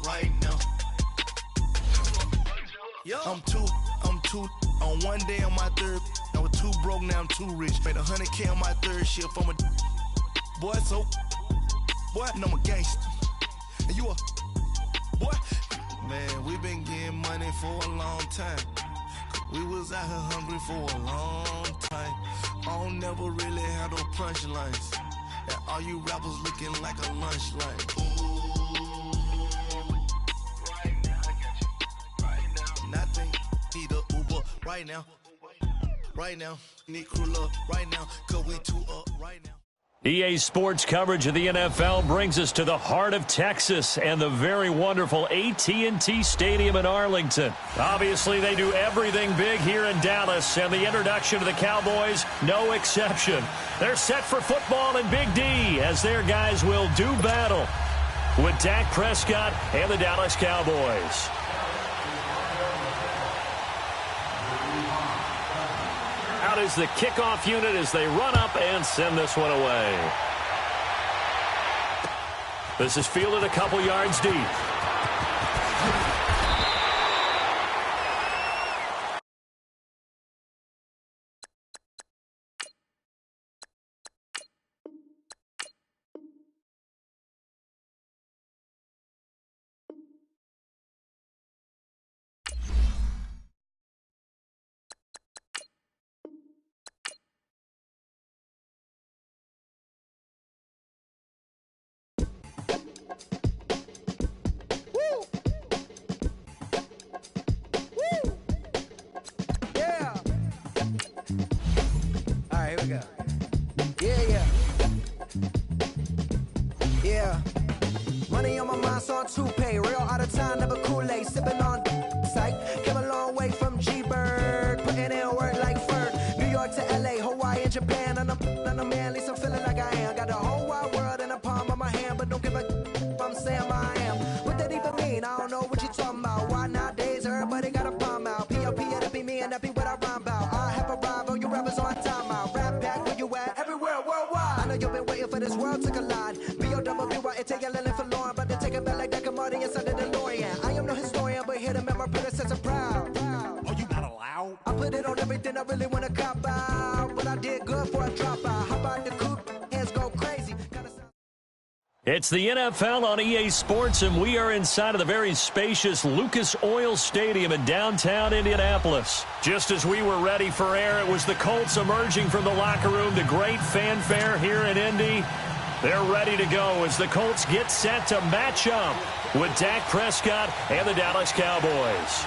right now. I'm two, on one day on my third, I was too broke, now I'm too rich. Made 100K on my third shift, I'm a boy, so, boy, and I'm a gangster. And you a, boy, man, we been getting money for a long time. We was out here hungry for a long time. I don't never really have no punchlines. And all you rappers looking like a lunch line. Right now, I got you. Right now. Nothing, need a Uber right now. Right now, need crew love right now. Cause we two up right now. EA Sports coverage of the NFL brings us to the heart of Texas and the very wonderful AT&T Stadium in Arlington. Obviously, they do everything big here in Dallas, and the introduction of the Cowboys, no exception. They're set for football in Big D as their guys will do battle with Dak Prescott and the Dallas Cowboys. Out is the kickoff unit as they run up and send this one away. This is fielded a couple yards deep. Yeah. Money on my mind, so on toupee. Real out of time, never Kool-Aid. Sipping on sight. Came a long way from G-Bird. Putting in work like Ferg. New York to L.A., Hawaii and Japan. And I'm a man, at least I'm feeling like I am. Got the whole wide world in the palm of my hand. But don't give a I'm saying I am. What that even mean? I don't know what you talking about. Why nowadays everybody got a palm out? P.O.P. that'll be me and that be what I rhyme about. I have arrived, all you rappers on time out. Rap back where you at? Everywhere, worldwide. I know you've been waiting for this world to collide. B-O-W-Y-N-T-L-L for Lauren, but to take it back like that commodity inside of the DeLorean. I am no historian, but here to make my predecessor proud. Oh, you not allowed? I put it on everything I really want to cop out, but I did good for a drop out. How about the coupe? Hands go crazy. It's the NFL on EA Sports, and we are inside of the very spacious Lucas Oil Stadium in downtown Indianapolis. Just as we were ready for air, it was the Colts emerging from the locker room. The great fanfare here in Indy. They're ready to go as the Colts get set to match up with Dak Prescott and the Dallas Cowboys.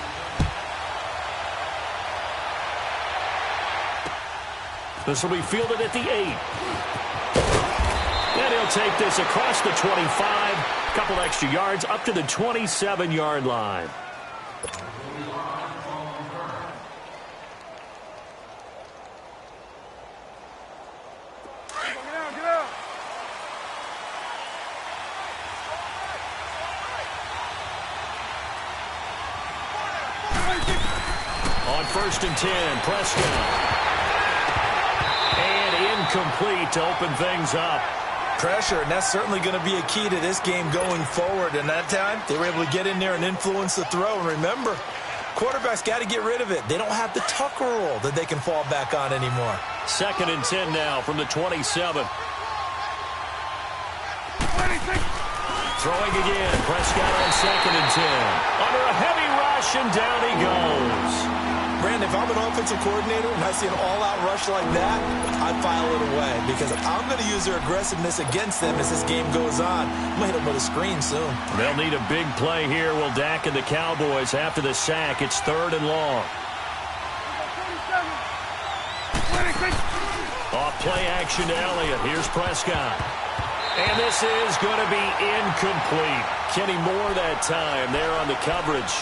This will be fielded at the 8. And he'll take this across the 25, a couple extra yards up to the 27-yard line. On 1st and 10, Prescott. And incomplete to open things up. Pressure, and that's certainly going to be a key to this game going forward. And that time, they were able to get in there and influence the throw. And remember, quarterbacks got to get rid of it. They don't have the Tucker rule that they can fall back on anymore. 2nd and 10 now from the 27. Throwing again, Prescott on 2nd and 10. Under a heavy rush, and down he goes. Brandon, if I'm an offensive coordinator and I see an all-out rush like that, I'd file it away because I'm going to use their aggressiveness against them as this game goes on. I'm going to hit them with a screen soon. They'll need a big play here. Will Dak and the Cowboys after the sack. It's 3rd and long. Off play action to Elliott. Here's Prescott. And this is going to be incomplete. Kenny Moore that time there on the coverage.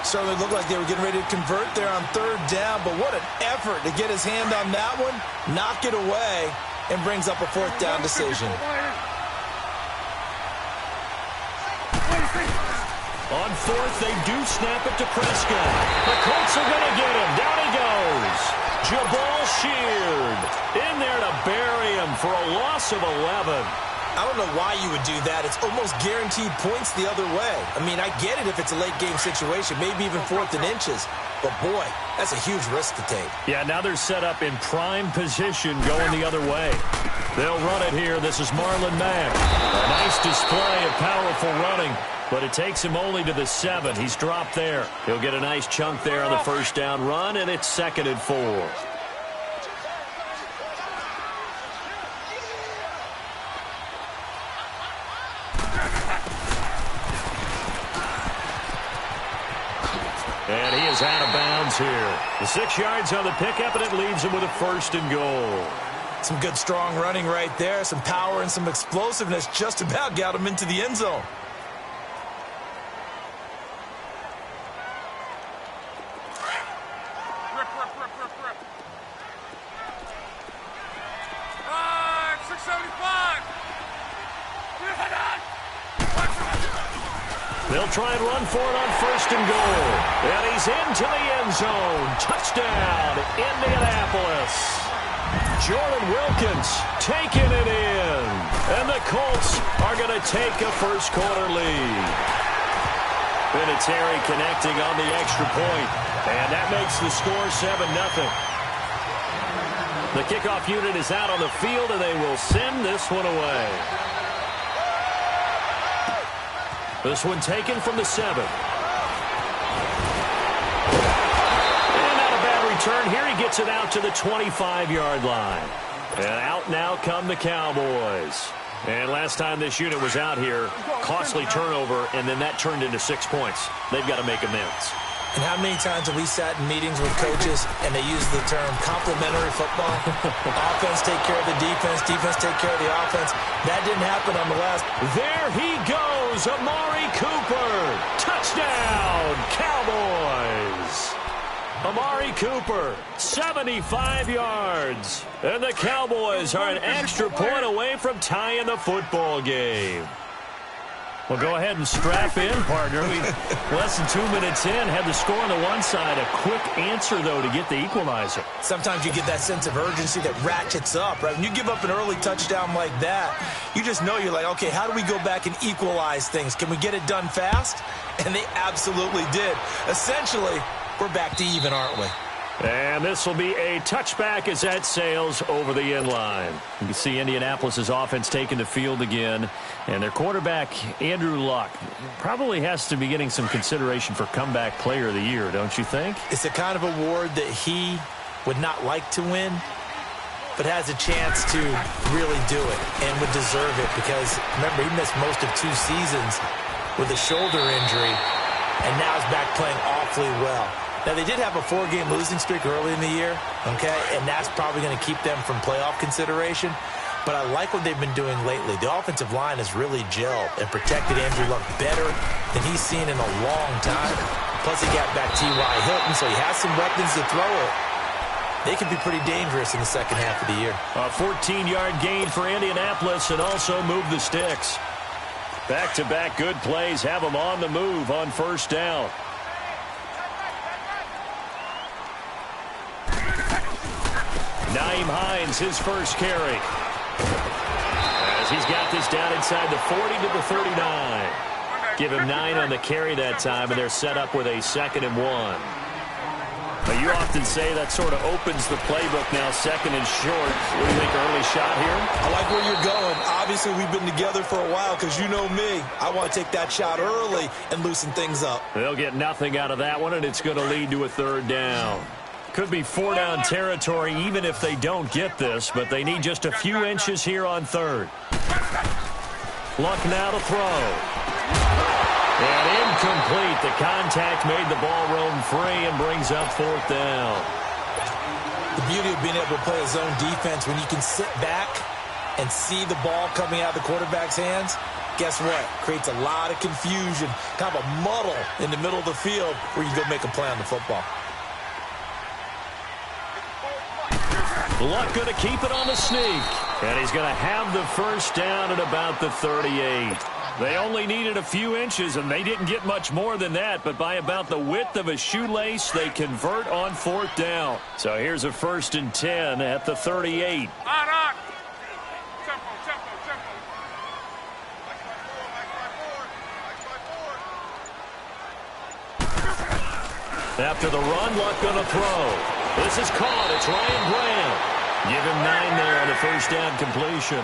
Certainly looked like they were getting ready to convert there on 3rd down, but what an effort to get his hand on that one, knock it away, and brings up a 4th down decision. On 4th, they do snap it to Prescott. The Colts are going to get him. Down he goes. Jabal Sheard in there to bury him for a loss of 11. I don't know why you would do that. It's almost guaranteed points the other way. I mean, I get it if it's a late game situation, maybe even 4th and inches. But, boy, that's a huge risk to take. Yeah, now they're set up in prime position going the other way. They'll run it here. This is Marlon Mack. A nice display of powerful running, but it takes him only to the 7. He's dropped there. He'll get a nice chunk there on the first down run, and it's 2nd and 4. And he is out of bounds here. The 6 yards on the pickup, and it leaves him with a 1st and goal. Some good, strong running right there. Some power and some explosiveness just about got him into the end zone. They'll try and run for it on 1st and goal. And he's into the end zone. Touchdown, Indianapolis. Jordan Wilkins taking it in. And the Colts are going to take a first-quarter lead. Vinatieri connecting on the extra point. And that makes the score 7-0. The kickoff unit is out on the field, and they will send this one away. This one taken from the 7. And not a bad return here. He gets it out to the 25-yard line. And out now come the Cowboys. And last time this unit was out here, costly turnover, and then that turned into 6 points. They've got to make amends. And how many times have we sat in meetings with coaches and they use the term complementary football? Offense take care of the defense, defense take care of the offense. That didn't happen on the last. There he goes, Amari Cooper. Touchdown, Cowboys. Amari Cooper, 75 yards. And the Cowboys are an extra point away from tying the football game. Well, go ahead and strap in, partner. We less than 2 minutes in, had the score on the one side. A quick answer, though, to get the equalizer. Sometimes you get that sense of urgency that ratchets up, right? When you give up an early touchdown like that, you just know you're like, okay, how do we go back and equalize things? Can we get it done fast? And they absolutely did. Essentially, we're back to even, aren't we? And this will be a touchback as that sails over the end line. You can see Indianapolis' offense taking the field again. And their quarterback, Andrew Luck, probably has to be getting some consideration for comeback player of the year, don't you think? It's the kind of award that he would not like to win, but has a chance to really do it and would deserve it because, remember, he missed most of 2 seasons with a shoulder injury, and now is back playing awfully well. Now, they did have a 4-game losing streak early in the year, okay, and that's probably going to keep them from playoff consideration. But I like what they've been doing lately. The offensive line has really gelled and protected Andrew Luck better than he's seen in a long time. Plus, he got back T.Y. Hilton, so he has some weapons to throw it. They could be pretty dangerous in the second half of the year. A 14-yard gain for Indianapolis and also move the sticks. Back-to-back good plays have them on the move on first down. Naeem Hines, his first carry. As he's got this down inside the 40 to the 39. Give him 9 on the carry that time, and they're set up with a 2nd and 1. But you often say that sort of opens the playbook now, 2nd and short. What do you think, early shot here? I like where you're going. Obviously, we've been together for a while because you know me. I want to take that shot early and loosen things up. They'll get nothing out of that one, and it's going to lead to a 3rd down. Could be 4-down territory even if they don't get this, but they need just a few inches here on 3rd. Luck now to throw. And incomplete. The contact made the ball roam free and brings up 4th down. The beauty of being able to play a zone defense when you can sit back and see the ball coming out of the quarterback's hands, guess what? Creates a lot of confusion, kind of a muddle in the middle of the field where you go make a play on the football. Luck going to keep it on the sneak. And he's going to have the first down at about the 38. They only needed a few inches, and they didn't get much more than that. But by about the width of a shoelace, they convert on 4th down. So here's a 1st and 10 at the 38. After the run, Luck going to throw. This is caught. It's Ryan Graham. Give him 9 there on the first down completion.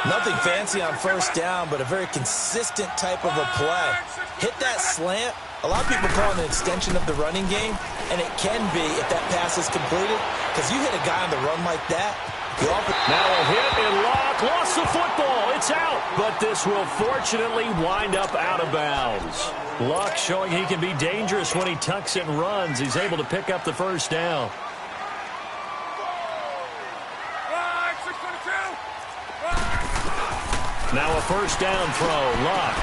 Nothing fancy on first down, but a very consistent type of a play. Hit that slant. A lot of people call it an extension of the running game, and it can be if that pass is completed, because you hit a guy on the run like that. Now a hit and Luck lost the football. It's out, but this will fortunately wind up out of bounds. Luck showing he can be dangerous when he tucks it and runs. He's able to pick up the first down. Now a first down throw, Luck.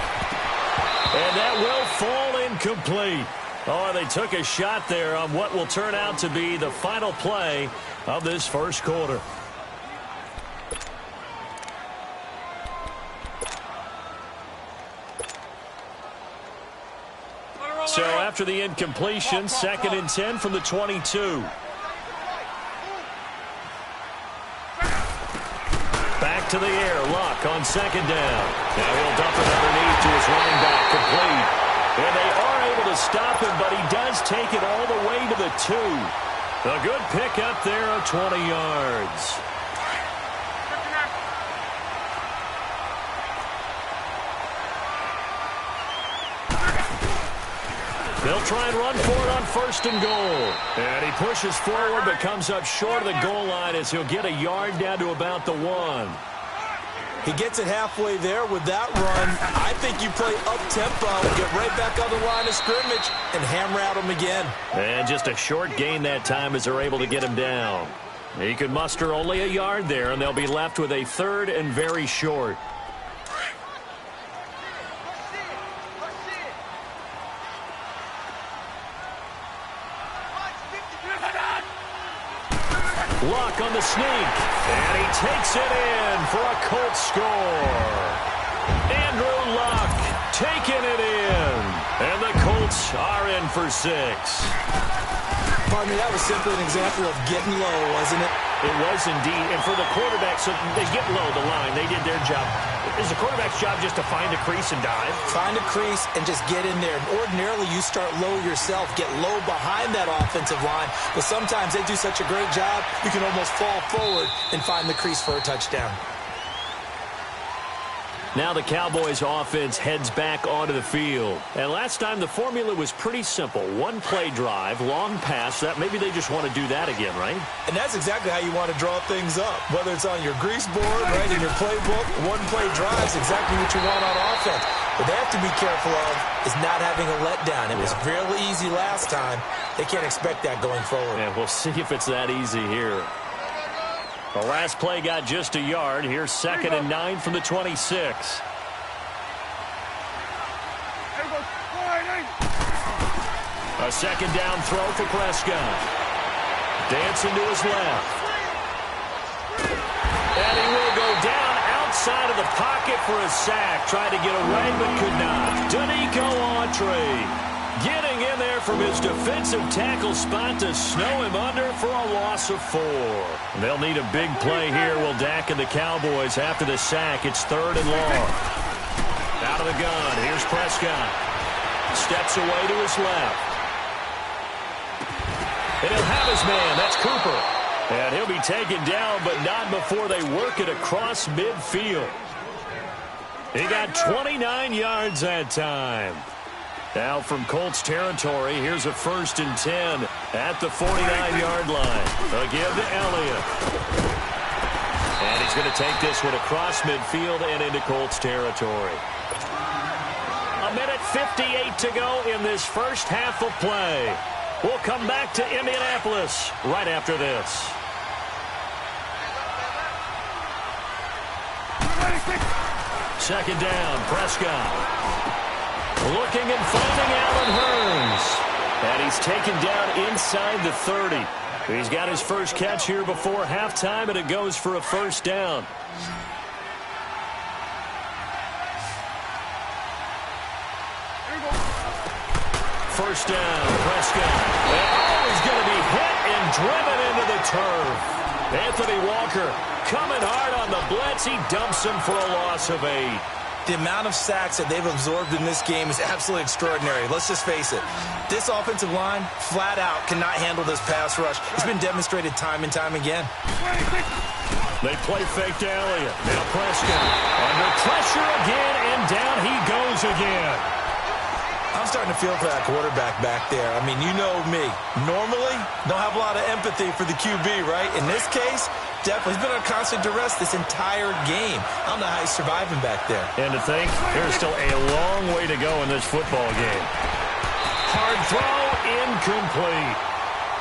And that will fall incomplete. Oh, they took a shot there on what will turn out to be the final play of this first quarter. So after the incompletion, 2nd and 10 from the 22. Back to the air, Luck on 2nd down. Now he'll dump it underneath to his running back, complete. And they are able to stop him, but he does take it all the way to the 2. A good pickup there of 20 yards. They'll try and run for it on 1st and goal. And he pushes forward but comes up short of the goal line as he'll get a yard down to about the 1. He gets it halfway there with that run. I think you play up-tempo, get right back on the line of scrimmage, and hammer at him again. And just a short gain that time as they're able to get him down. He could muster only a yard there, and they'll be left with a 3rd and very short. Luck on the sneak, and he takes it in for a Colts score. Andrew Luck taking it in, and the Colts are in for 6. Pardon me, that was simply an example of getting low, wasn't it? It was indeed, and for the quarterback, so they get low the line. They did their job. Is the quarterback's job just to find a crease and dive? Find a crease and just get in there. And ordinarily, you start low yourself, get low behind that offensive line. But sometimes they do such a great job, you can almost fall forward and find the crease for a touchdown. Now the Cowboys offense heads back onto the field. And last time the formula was pretty simple. 1-play drive, long pass. That maybe they just want to do that again, right? And that's exactly how you want to draw things up. Whether it's on your grease board, right, in your playbook, 1-play drive is exactly what you want on offense. What they have to be careful of is not having a letdown. It was really easy last time. They can't expect that going forward. And we'll see if it's that easy here. The last play got just a yard. Here's 2nd and 9 from the 26. A 2nd down throw for Prescott. Dancing to his left. And he will go down outside of the pocket for a sack. Tried to get away but could not. Danico Autry getting in there from his defensive tackle spot to snow him under for a loss of 4. They'll need a big play here, will Dak and the Cowboys after the sack. It's 3rd and long. Out of the gun. Here's Prescott. Steps away to his left. And he'll have his man. That's Cooper. And he'll be taken down, but not before they work it across midfield. He got 29 yards that time. Now from Colts territory, here's a 1st and 10 at the 49-yard line. A give to Elliott. And he's going to take this one across midfield and into Colts territory. 1:58 to go in this first half of play. We'll come back to Indianapolis right after this. Second down, Prescott. Looking and finding Allen Hurns. And he's taken down inside the 30. He's got his first catch here before halftime, and it goes for a 1st down. First down, Prescott. And he's going to be hit and driven into the turf. Anthony Walker coming hard on the blitz. He dumps him for a loss of 8. The amount of sacks that they've absorbed in this game is absolutely extraordinary. Let's just face it. This offensive line, flat out, cannot handle this pass rush. It's been demonstrated time and time again. They play fake to Elliott. Now Prescott under pressure again, and down he goes again. I'm starting to feel for that quarterback back there. I mean, you know me. Normally, don't have a lot of empathy for the QB, right? In this case, definitely. He's been on constant duress this entire game. I don't know how he's surviving back there. And to think, there's still a long way to go in this football game. Hard throw, incomplete.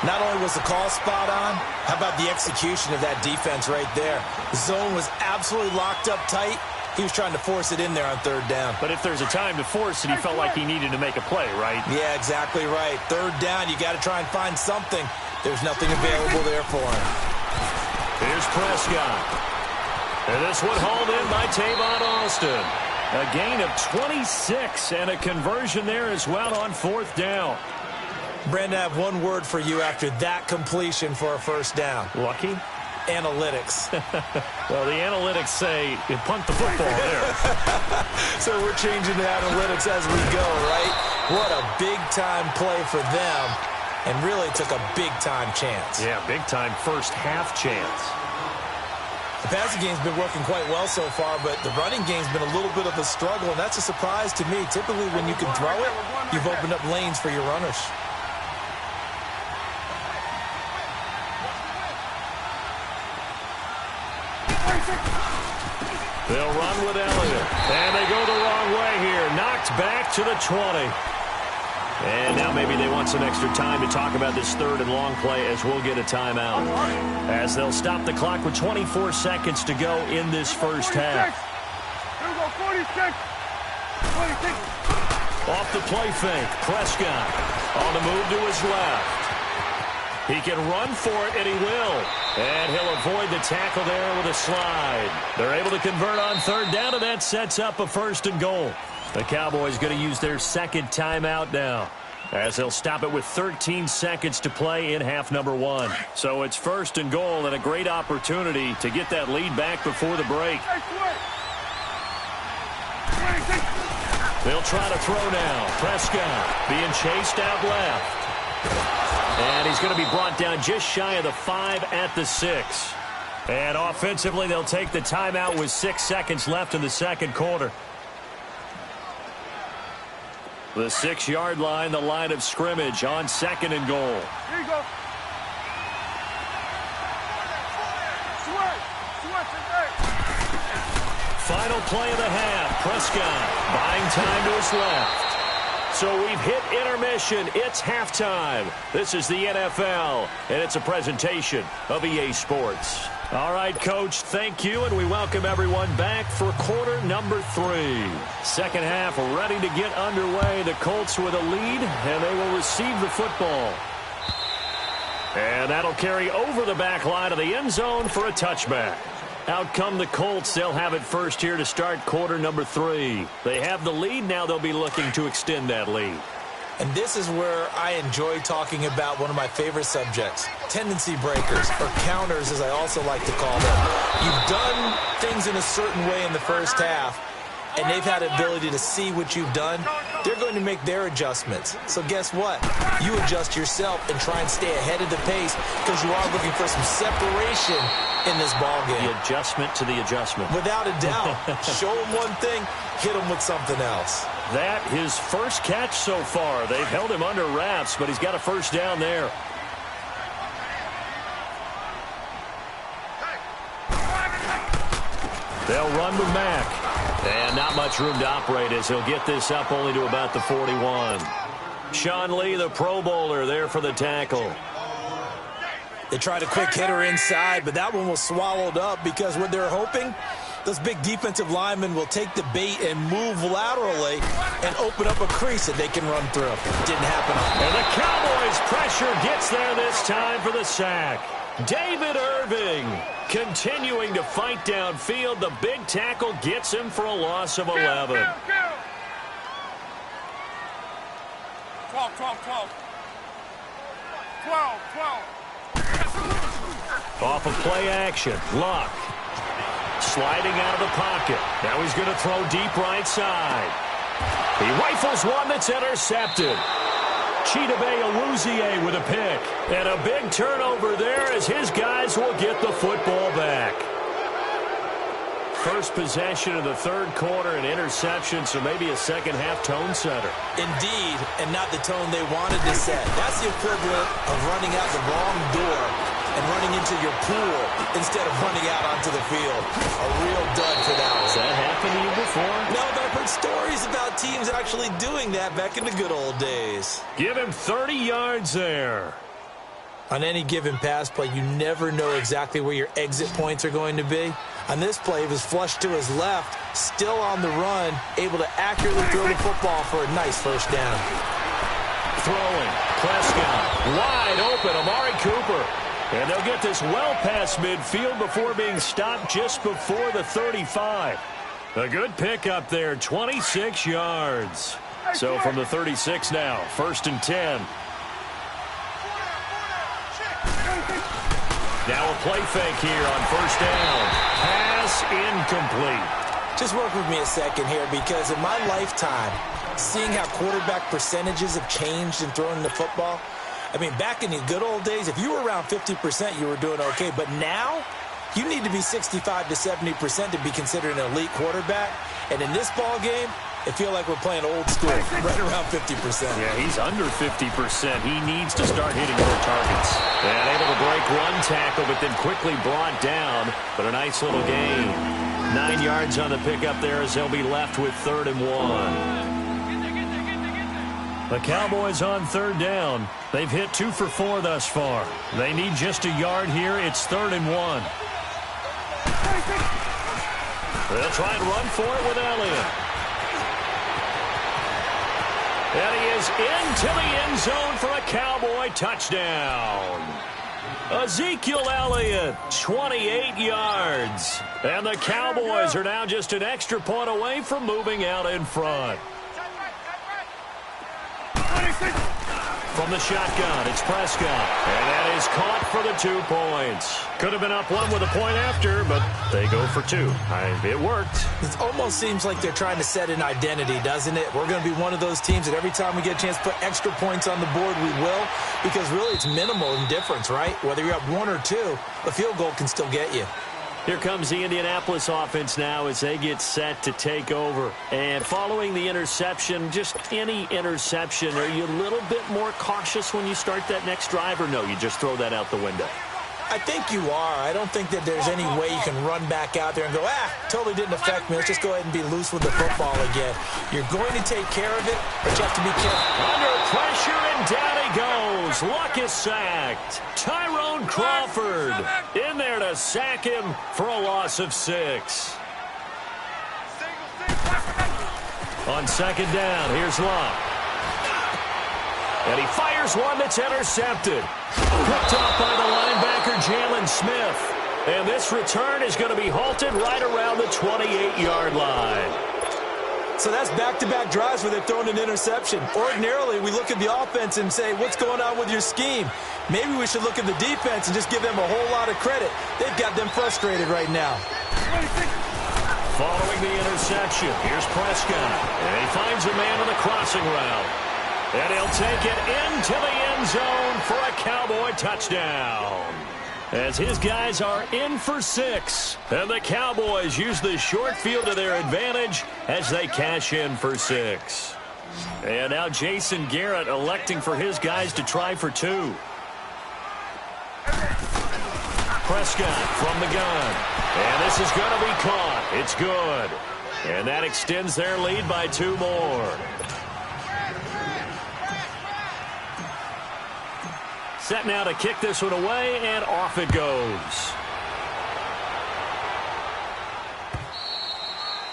Not only was the call spot on, how about the execution of that defense right there? The zone was absolutely locked up tight. He was trying to force it in there on third down. But if there's a time to force it, he felt like he needed to make a play, right? Yeah, exactly right. Third down, you got to try and find something. There's nothing available there for him. Here's Prescott. And this one hauled in by Tavon Austin. A gain of 26 and a conversion there as well on fourth down. Brandon, I have one word for you after that completion for a first down. Lucky? Analytics. Well, the analytics say you punt the football there. So we're changing the analytics as we go, right? What a big-time play for them. And really took a big-time chance. Yeah, big-time first-half chance. The passing game's been working quite well so far, but the running game's been a little bit of a struggle, and that's a surprise to me. Typically, when you can throw it, you've opened up lanes for your runners. They'll run with Elliott. And they go the wrong way here. Knocked back to the 20. And now maybe they want some extra time to talk about this third and long play as we'll get a timeout. As they'll stop the clock with 24 seconds to go in this first half. Here we go, 46. 26. Off the play fake, Prescott on the move to his left. He can run for it, and he will. And he'll avoid the tackle there with a slide. They're able to convert on third down, and that sets up a first and goal. The Cowboys going to use their second timeout now, as they'll stop it with 13 seconds to play in half number one. So it's first and goal, and a great opportunity to get that lead back before the break. They'll try to throw now. Prescott being chased out left. And he's going to be brought down just shy of the 5 at the 6. And offensively, they'll take the timeout with 6 seconds left in the second quarter. The 6-yard line, the line of scrimmage on second and goal. Here you go. Final play of the half. Prescott buying time to his left. So we've hit intermission. It's halftime. This is the NFL, and it's a presentation of EA Sports. All right, Coach, thank you, and we welcome everyone back for quarter number 3. Second half ready to get underway. The Colts with a lead, and they will receive the football. And that'll carry over the back line of the end zone for a touchback. Out come the Colts. They'll have it first here to start quarter number 3. They have the lead. Now they'll be looking to extend that lead. And this is where I enjoy talking about one of my favorite subjects, tendency breakers, or counters as I also like to call them. You've done things in a certain way in the first half, and they've had the ability to see what you've done. They're going to make their adjustments. So guess what? You adjust yourself and try and stay ahead of the pace because you are looking for some separation in this ballgame. The adjustment to the adjustment. Without a doubt. Show them one thing, hit them with something else. That his first catch so far. They've held him under wraps, but he's got a first down there. They'll run with Mack. And not much room to operate as he'll get this up only to about the 41. Sean Lee, the Pro Bowler, there for the tackle. They tried a quick hitter inside, but that one was swallowed up because what they're hoping, those big defensive linemen will take the bait and move laterally and open up a crease that they can run through. Didn't happen. And the Cowboys' pressure gets there this time for the sack. David Irving continuing to fight downfield. The big tackle gets him for a loss of 11. 12, 12, 12. 12, 12. Off of play action. Luck sliding out of the pocket. Now he's going to throw deep right side. He rifles one that's intercepted. Chidobe Awuzie with a pick. And a big turnover there as his guys will get the football back. First possession of the third quarter, an interception, so maybe a second-half tone setter. Indeed, and not the tone they wanted to set. That's the equivalent of running out the wrong door and running into your pool instead of running out onto the field. A real dud for that one. Has that happened to you before? No, but I've heard stories about teams actually doing that back in the good old days. Give him 30 yards there. On any given pass play, you never know exactly where your exit points are going to be. On this play, he was flushed to his left, still on the run, able to accurately throw the football for a nice first down. Throwing, Prescott, wide open, Amari Cooper. And they'll get this well past midfield before being stopped just before the 35. A good pickup there, 26 yards. So from the 36 now, 1st and 10. Now a play fake here on first down. Pass incomplete. Just work with me a second here, because in my lifetime, seeing how quarterback percentages have changed in throwing the football, I mean, back in the good old days, if you were around 50%, you were doing okay. But now, you need to be 65 to 70% to be considered an elite quarterback. And in this ball game, I feel like we're playing old school, right around 50%. Yeah, he's under 50%. He needs to start hitting more targets. And able to break one tackle, but then quickly brought down. But a nice little gain. 9 yards on the pickup there as they'll be left with 3rd and 1. The Cowboys on 3rd down. They've hit 2 for 4 thus far. They need just a yard here. It's 3rd and 1. They'll try and run for it with Elliott. And he is into the end zone for a Cowboy touchdown. Ezekiel Elliott, 28 yards. And the Cowboys are now just an extra point away from moving out in front. From the shotgun, it's Prescott. And that is caught for the 2 points. Could have been up 1 with a point after, but they go for 2. It worked. It almost seems like they're trying to set an identity, doesn't it? We're going to be one of those teams that every time we get a chance to put extra points on the board, we will. Because really, it's minimal in difference, right? Whether you're up 1 or 2, a field goal can still get you. Here comes the Indianapolis offense now as they get set to take over. And following the interception, just any interception, are you a little bit more cautious when you start that next drive, or no, you just throw that out the window? I think you are. I don't think that there's any way you can run back out there and go, totally didn't affect me. Let's just go ahead and be loose with the football again. You're going to take care of it, but you have to be careful. Under pressure, and down he goes. Luck is sacked. Tyrone Crawford in there to sack him for a loss of 6. On 2nd down, here's Luck. And he fires one that's intercepted. Picked off by the linebacker, Jalen Smith. And this return is going to be halted right around the 28-yard line. So that's back-to-back drives where they're throwing an interception. Ordinarily, we look at the offense and say, what's going on with your scheme? Maybe we should look at the defense and just give them a whole lot of credit. They've got them frustrated right now. Following the interception, here's Prescott. And he finds a man on the crossing route. And he'll take it into the end zone for a Cowboy touchdown. As his guys are in for 6. And the Cowboys use the short field to their advantage as they cash in for 6. And now Jason Garrett electing for his guys to try for 2. Prescott from the gun. And this is going to be caught. It's good. And that extends their lead by 2 more. Set now to kick this one away, and off it goes.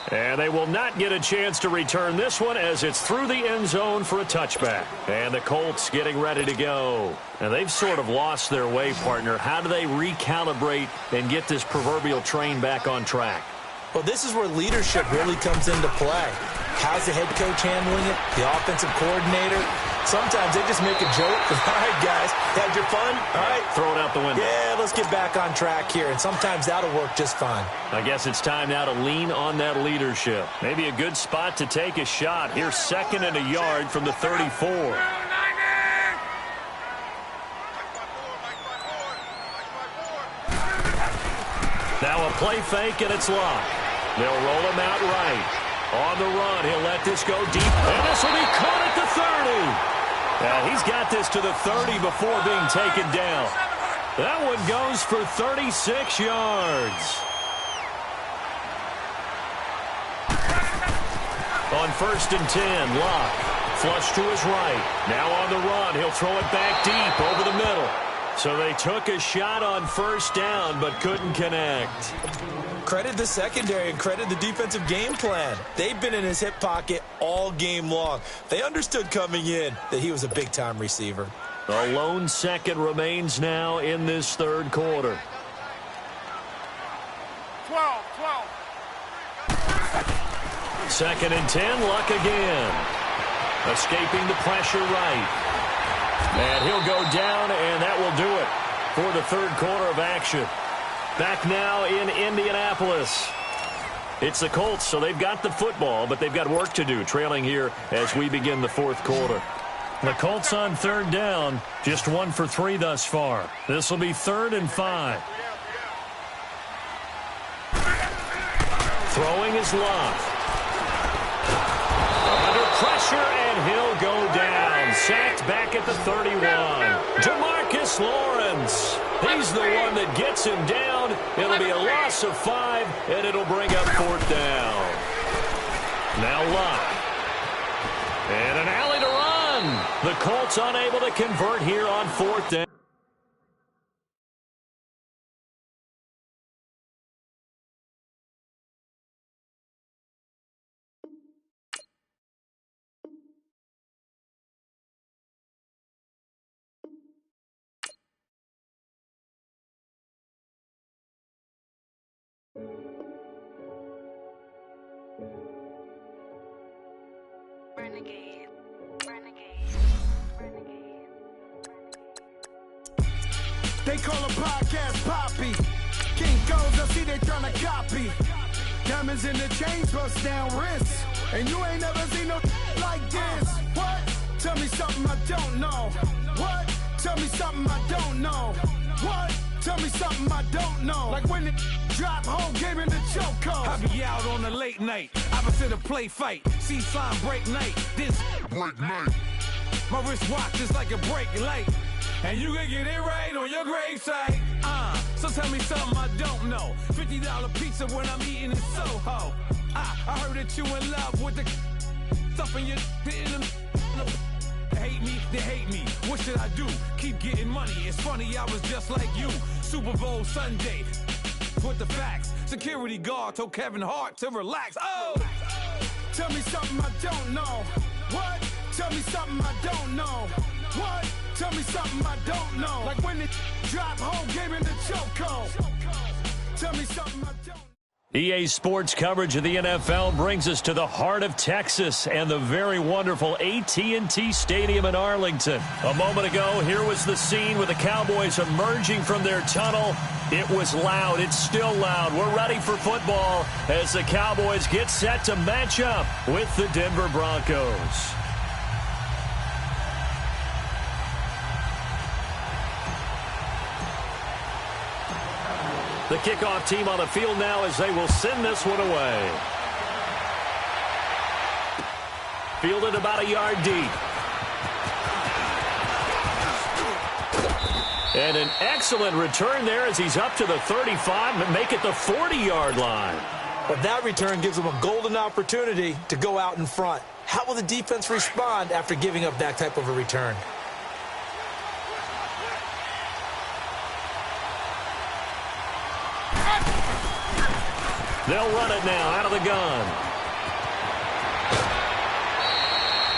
And they will not get a chance to return this one as it's through the end zone for a touchback. And the Colts getting ready to go. And they've sort of lost their way, partner. How do they recalibrate and get this proverbial train back on track? Well, this is where leadership really comes into play. How's the head coach handling it? The offensive coordinator? Sometimes they just make a joke. All right, guys, had your fun? All right. Throw it out the window. Yeah, let's get back on track here, and sometimes that'll work just fine. I guess it's time now to lean on that leadership. Maybe a good spot to take a shot. Here's 2nd and a yard from the 34. Now a play fake, and it's locked. They'll roll him out right. On the run, he'll let this go deep, and this will be caught at the 30. He's got this to the 30 before being taken down. That one goes for 36 yards. On 1st and 10, Locke. Flush to his right. Now on the run, he'll throw it back deep over the middle. So they took a shot on 1st down, but couldn't connect. Credit the secondary and credit the defensive game plan. They've been in his hip pocket all game long. They understood coming in that he was a big-time receiver. A lone second remains now in this 3rd quarter. 12. 2nd and 10, Luck again. Escaping the pressure right. And he'll go down, and that will do it for the 3rd quarter of action. Back now in Indianapolis. It's the Colts, so they've got the football, but they've got work to do, trailing here as we begin the 4th quarter. The Colts on 3rd down, just 1 for 3 thus far. This will be 3rd and 5. Throwing is Locke. Under pressure, and he'll go down. Sacked back at the 31. Demarcus Lawrence. He's the one that gets him down. It'll be a loss of 5, and it'll bring up 4th down. Now Locke. And an alley to run. The Colts unable to convert here on 4th down. They call a podcast Poppy. King goes, I see they tryna copy. Diamonds in the chains, bust down wrists. And you ain't never seen no like this. What? Tell me something I don't know. What? Tell me something I don't know. What? Tell me something I don't know. Like when it drop, whole game in the chokehold. I be out on a late night, opposite a play fight. See sign break night, this break night. My wristwatch is like a brake light. And you can get it right on your gravesite. So tell me something I don't know. $50 pizza when I'm eating in Soho. I heard that you in love with the stuff in your hate me, they hate me. What should I do? Keep getting money. It's funny, I was just like you. Super Bowl Sunday. With the facts. Security guard told Kevin Hart to relax. Oh! Tell me something I don't know. What? Tell me something I don't know. What? Tell me something I don't know. Like when it drop, whole game in the chokehold. Tell me something I don't know. EA Sports coverage of the NFL brings us to the heart of Texas and the very wonderful AT&T Stadium in Arlington. A moment ago, here was the scene with the Cowboys emerging from their tunnel. It was loud. It's still loud. We're ready for football as the Cowboys get set to match up with the Denver Broncos. The kickoff team on the field now as they will send this one away. Fielded about a yard deep. And an excellent return there as he's up to the 35 and make it the 40-yard line. But that return gives them a golden opportunity to go out in front. How will the defense respond after giving up that type of a return? They'll run it now out of the gun.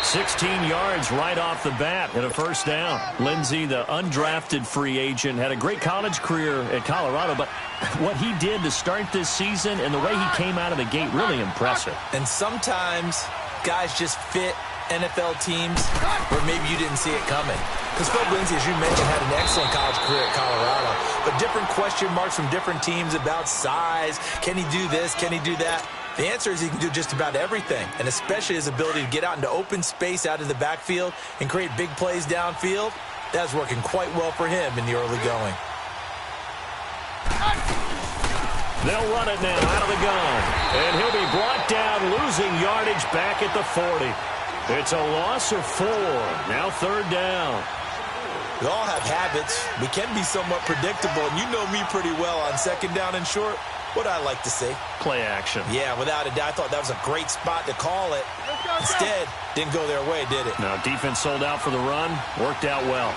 16 yards right off the bat and a first down. Lindsey, the undrafted free agent, had a great college career at Colorado, but what he did to start this season and the way he came out of the gate, really impressive. And sometimes guys just fit NFL teams where maybe you didn't see it coming. Because Phil Lindsay, as you mentioned, had an excellent college career at Colorado, but different question marks from different teams about size. Can he do this? Can he do that? The answer is he can do just about everything, and especially his ability to get out into open space out of the backfield and create big plays downfield. That's working quite well for him in the early going. They'll run it now out of the gun. And he'll be brought down, losing yardage back at the 40. It's a loss of 4. Now 3rd down. We all have habits. We can be somewhat predictable, and you know me pretty well on 2nd down and short. What I like to see. Play action. Yeah, without a doubt. I thought that was a great spot to call it. Instead, didn't go their way, did it? Now, defense sold out for the run. Worked out well.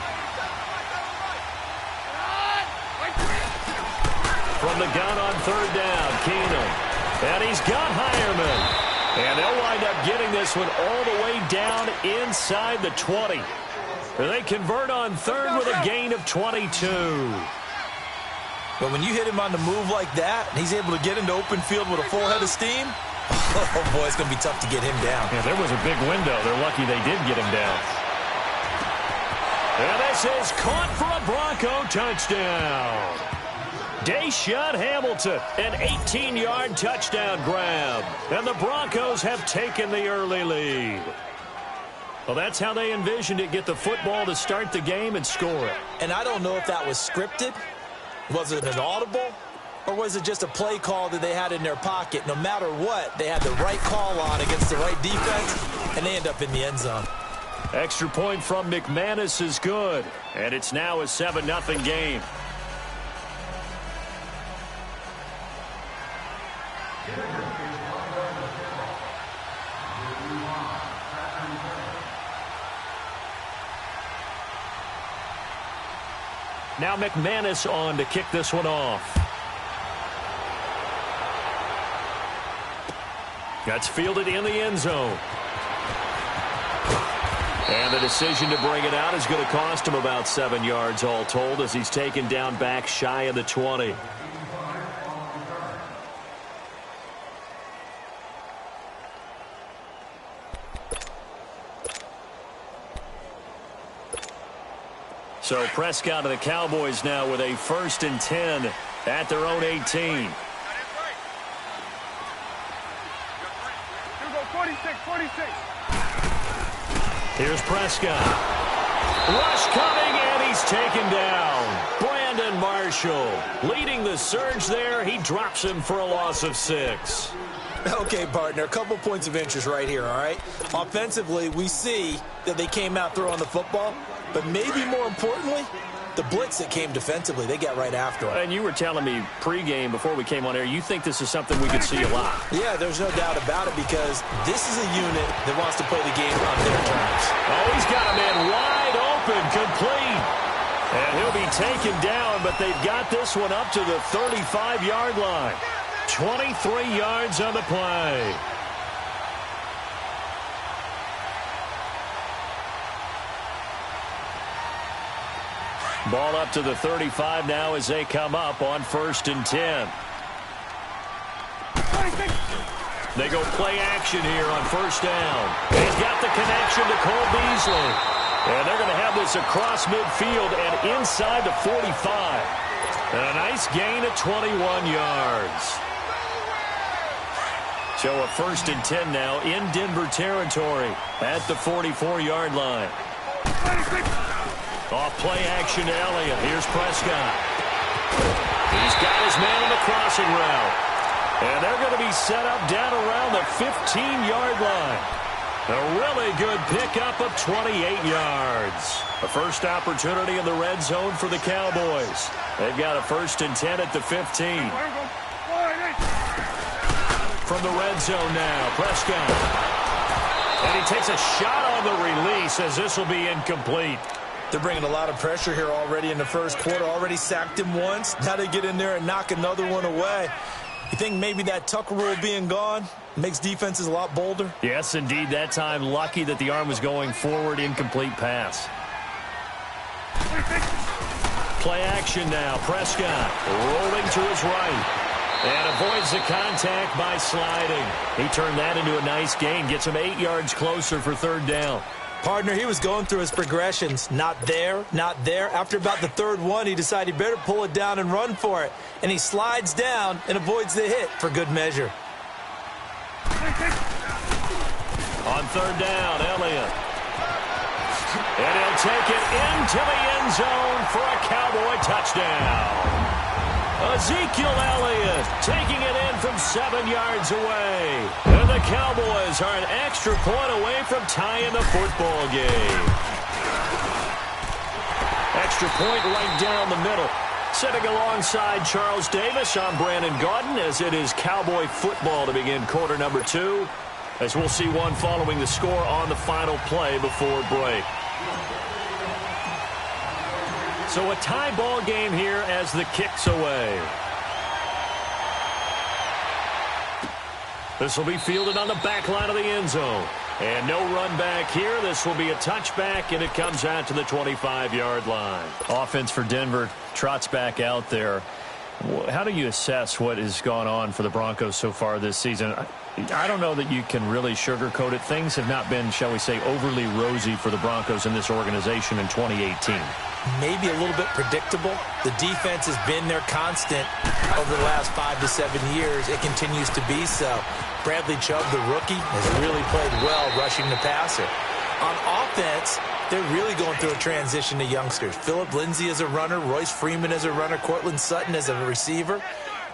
From the gun on 3rd down, Keenum. And he's got Hireman. And they'll wind up getting this one all the way down inside the 20. They convert on 3rd with a gain of 22. But when you hit him on the move like that, and he's able to get into open field with a full head of steam, oh, boy, it's going to be tough to get him down. Yeah, there was a big window. They're lucky they did get him down. And this is caught for a Bronco touchdown. Deshaun Hamilton, an 18-yard touchdown grab. And the Broncos have taken the early lead. Well, that's how they envisioned it, get the football to start the game and score it. And I don't know if that was scripted. Was it an audible? Or was it just a play call that they had in their pocket? No matter what, they had the right call on against the right defense, and they end up in the end zone. Extra point from McManus is good. And it's now a 7-0 game. Now McManus on to kick this one off. That's fielded in the end zone. And the decision to bring it out is going to cost him about 7 yards all told as he's taken down back shy of the 20. So Prescott and the Cowboys now with a 1st and 10 at their own 18. Here we go, 46. Here's Prescott. Rush coming, and he's taken down. Brandon Marshall leading the surge there. He drops him for a loss of 6. Okay, partner, a couple points of interest right here, all right? Offensively, we see that they came out throwing the football, but maybe more importantly, the blitz that came defensively, they got right after it. And you were telling me pregame before we came on air, you think this is something we could see a lot. Yeah, there's no doubt about it because this is a unit that wants to play the game on their terms. Oh, he's got a man wide open, complete. And he'll be taken down, but they've got this one up to the 35-yard line. 23 yards on the play. Ball up to the 35 now as they come up on 1st and 10. They go play action here on 1st down. He's got the connection to Cole Beasley. And they're going to have this across midfield and inside the 45. And a nice gain of 21 yards. So a 1st and 10 now in Denver territory at the 44-yard line. Off play action to Elliott. Here's Prescott. He's got his man on the crossing route. And they're going to be set up down around the 15-yard line. A really good pickup of 28 yards. A first opportunity in the red zone for the Cowboys. They've got a 1st and 10 at the 15. From the red zone now, Prescott. And he takes a shot on the release as this will be incomplete. They're bringing a lot of pressure here already in the first quarter. Already sacked him once. Now they get in there and knock another one away. You think maybe that Tucker rule being gone makes defenses a lot bolder? Yes, indeed. That time, lucky that the arm was going forward. Incomplete pass. Play action now. Prescott rolling to his right. And avoids the contact by sliding. He turned that into a nice gain. Gets him 8 yards closer for third down. Partner, he was going through his progressions. Not there, not there. After about the third one, he decided he better pull it down and run for it. And he slides down and avoids the hit for good measure. On third down, Elliott. And he'll take it into the end zone for a Cowboy touchdown. Ezekiel Elliott taking it in from 7 yards away. And the Cowboys are an extra point away from tying the football game. Extra point right down the middle. Sitting alongside Charles Davis, I'm Brandon Gaudin, as it is Cowboy football to begin quarter number 2. As we'll see one following the score on the final play before break. So a tie ball game here as the kick's away. This will be fielded on the back line of the end zone. And no run back here. This will be a touchback, and it comes out to the 25-yard line. Offense for Denver trots back out there. How do you assess what has gone on for the Broncos so far this season? I don't know that you can really sugarcoat it. Things have not been, shall we say, overly rosy for the Broncos in this organization in 2018. Maybe a little bit predictable. The defense has been their constant over the last 5 to 7 years. It continues to be so. Bradley Chubb, the rookie, has really played well rushing the passer. On offense, they're really going through a transition to youngsters. Phillip Lindsay as a runner, Royce Freeman as a runner, Cortland Sutton as a receiver.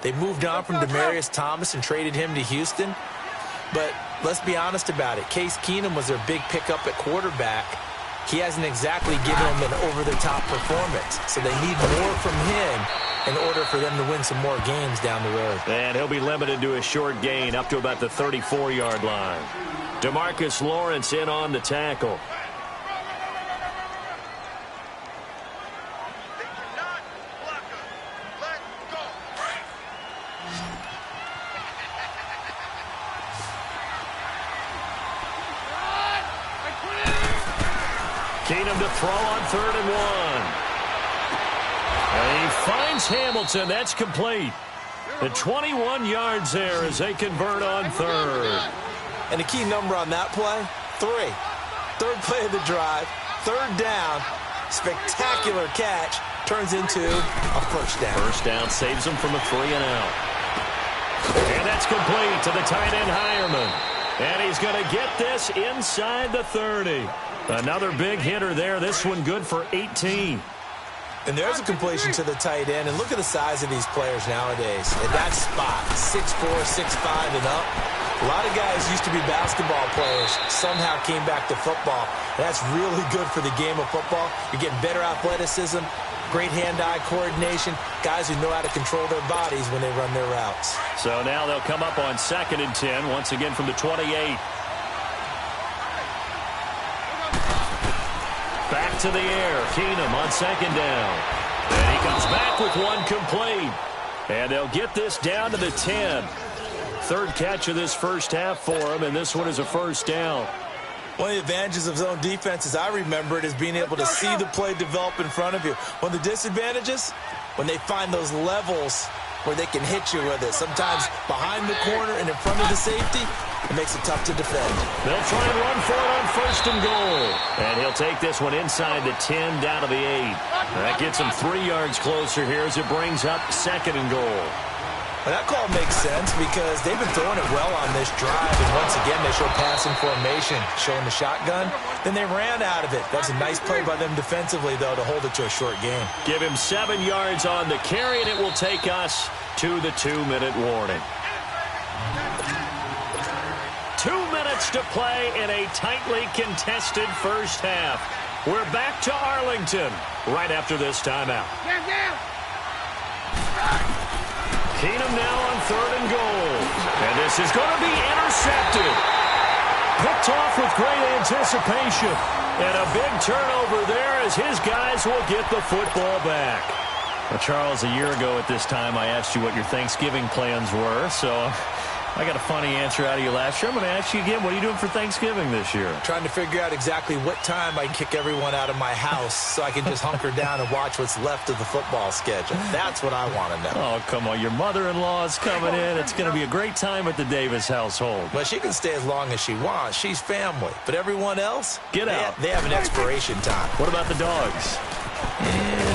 They moved on from Demaryius Thomas and traded him to Houston. But let's be honest about it. Case Keenum was their big pickup at quarterback. He hasn't exactly given them an over-the-top performance. So they need more from him in order for them to win some more games down the road. And he'll be limited to a short gain up to about the 34-yard line. DeMarcus Lawrence in on the tackle. Keenum to throw on 3rd and 1. And he finds Hamilton. That's complete. The 21 yards there as they convert on 3rd. And the key number on that play, 3. Third play of the drive, 3rd down, spectacular catch, turns into a first down. First down saves him from a 3 and out. And that's complete to the tight end Hireman. And he's going to get this inside the 30. Another big hitter there. This one good for 18. And there's a completion to the tight end. And look at the size of these players nowadays. At that spot, 6'4", 6'5", and up. A lot of guys used to be basketball players. Somehow came back to football. And that's really good for the game of football. You're getting better athleticism, great hand-eye coordination, guys who know how to control their bodies when they run their routes. So now they'll come up on 2nd and 10, once again from the 28. Back to the air. Keenum on 2nd down. And he comes back with one complete. And they'll get this down to the 10. 3rd catch of this first half for him, and this one is a first down. One of the advantages of zone defense, as I remember it, is being able to see the play develop in front of you. One of the disadvantages, when they find those levels where they can hit you with it. Sometimes behind the corner and in front of the safety, it makes it tough to defend. They'll try and run for it on 1st and goal. And he'll take this one inside the 10 down to the 8. That gets him 3 yards closer here as it brings up 2nd and goal. Well, that call makes sense because they've been throwing it well on this drive. And once again, they show passing formation, showing the shotgun. Then they ran out of it. That's a nice play by them defensively, though, to hold it to a short game. Give him 7 yards on the carry, and it will take us to the 2-minute warning. 2 minutes to play in a tightly contested first half. We're back to Arlington right after this timeout. Keenum now on 3rd and goal. And this is going to be intercepted. Picked off with great anticipation. And a big turnover there as his guys will get the football back. Well, Charles, a year ago at this time, I asked you what your Thanksgiving plans were. So I got a funny answer out of you last year. I'm going to ask you again. What are you doing for Thanksgiving this year? Trying to figure out exactly what time I can kick everyone out of my house so I can just hunker down and watch what's left of the football schedule. That's what I want to know. Oh, come on. Your mother-in-law is coming in. It's going to be a great time at the Davis household. Well, she can stay as long as she wants. She's family. But everyone else, get out. They have an expiration time. What about the dogs?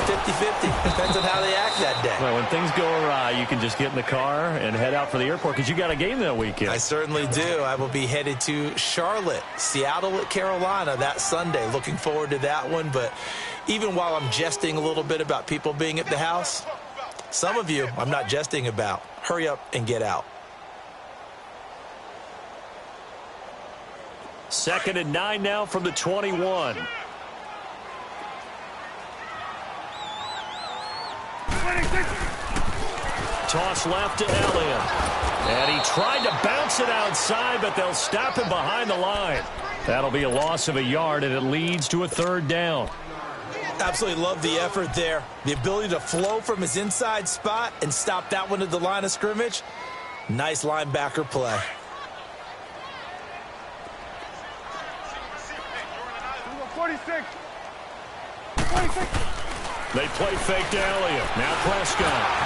50-50. Depends on how they act that day. Well, when things go awry, you can just get in the car and head out for the airport because you got a game that weekend. I certainly do. I will be headed to Charlotte, Seattle at Carolina that Sunday. Looking forward to that one. But even while I'm jesting a little bit about people being at the house, some of you I'm not jesting about. Hurry up and get out. 2nd and 9 now from the 21. Toss left to Elliott. And he tried to bounce it outside, but they'll stop him behind the line. That'll be a loss of a yard, and it leads to a 3rd down. Absolutely love the effort there. The ability to flow from his inside spot and stop that one at the line of scrimmage. Nice linebacker play. They play fake to Elliott. Now Prescott.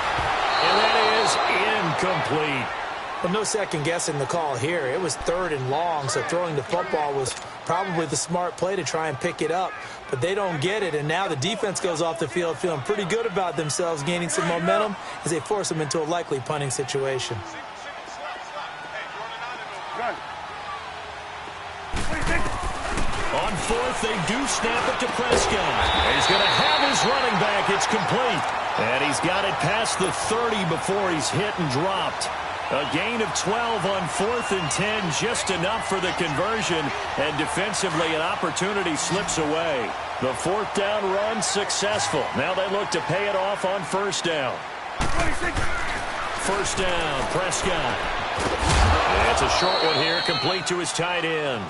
And that is incomplete. Well, no second guessing the call here. It was 3rd and long, so throwing the football was probably the smart play to try and pick it up. But they don't get it, and now the defense goes off the field feeling pretty good about themselves, gaining some momentum as they force them into a likely punting situation. On 4th, they do snap it to Prescott. He's going to have his running back. It's complete. And he's got it past the 30 before he's hit and dropped. A gain of 12 on 4th and 10, just enough for the conversion. And defensively, an opportunity slips away. The 4th down run successful. Now they look to pay it off on 1st down. 1st down, Prescott. That's a short one here, complete to his tight end.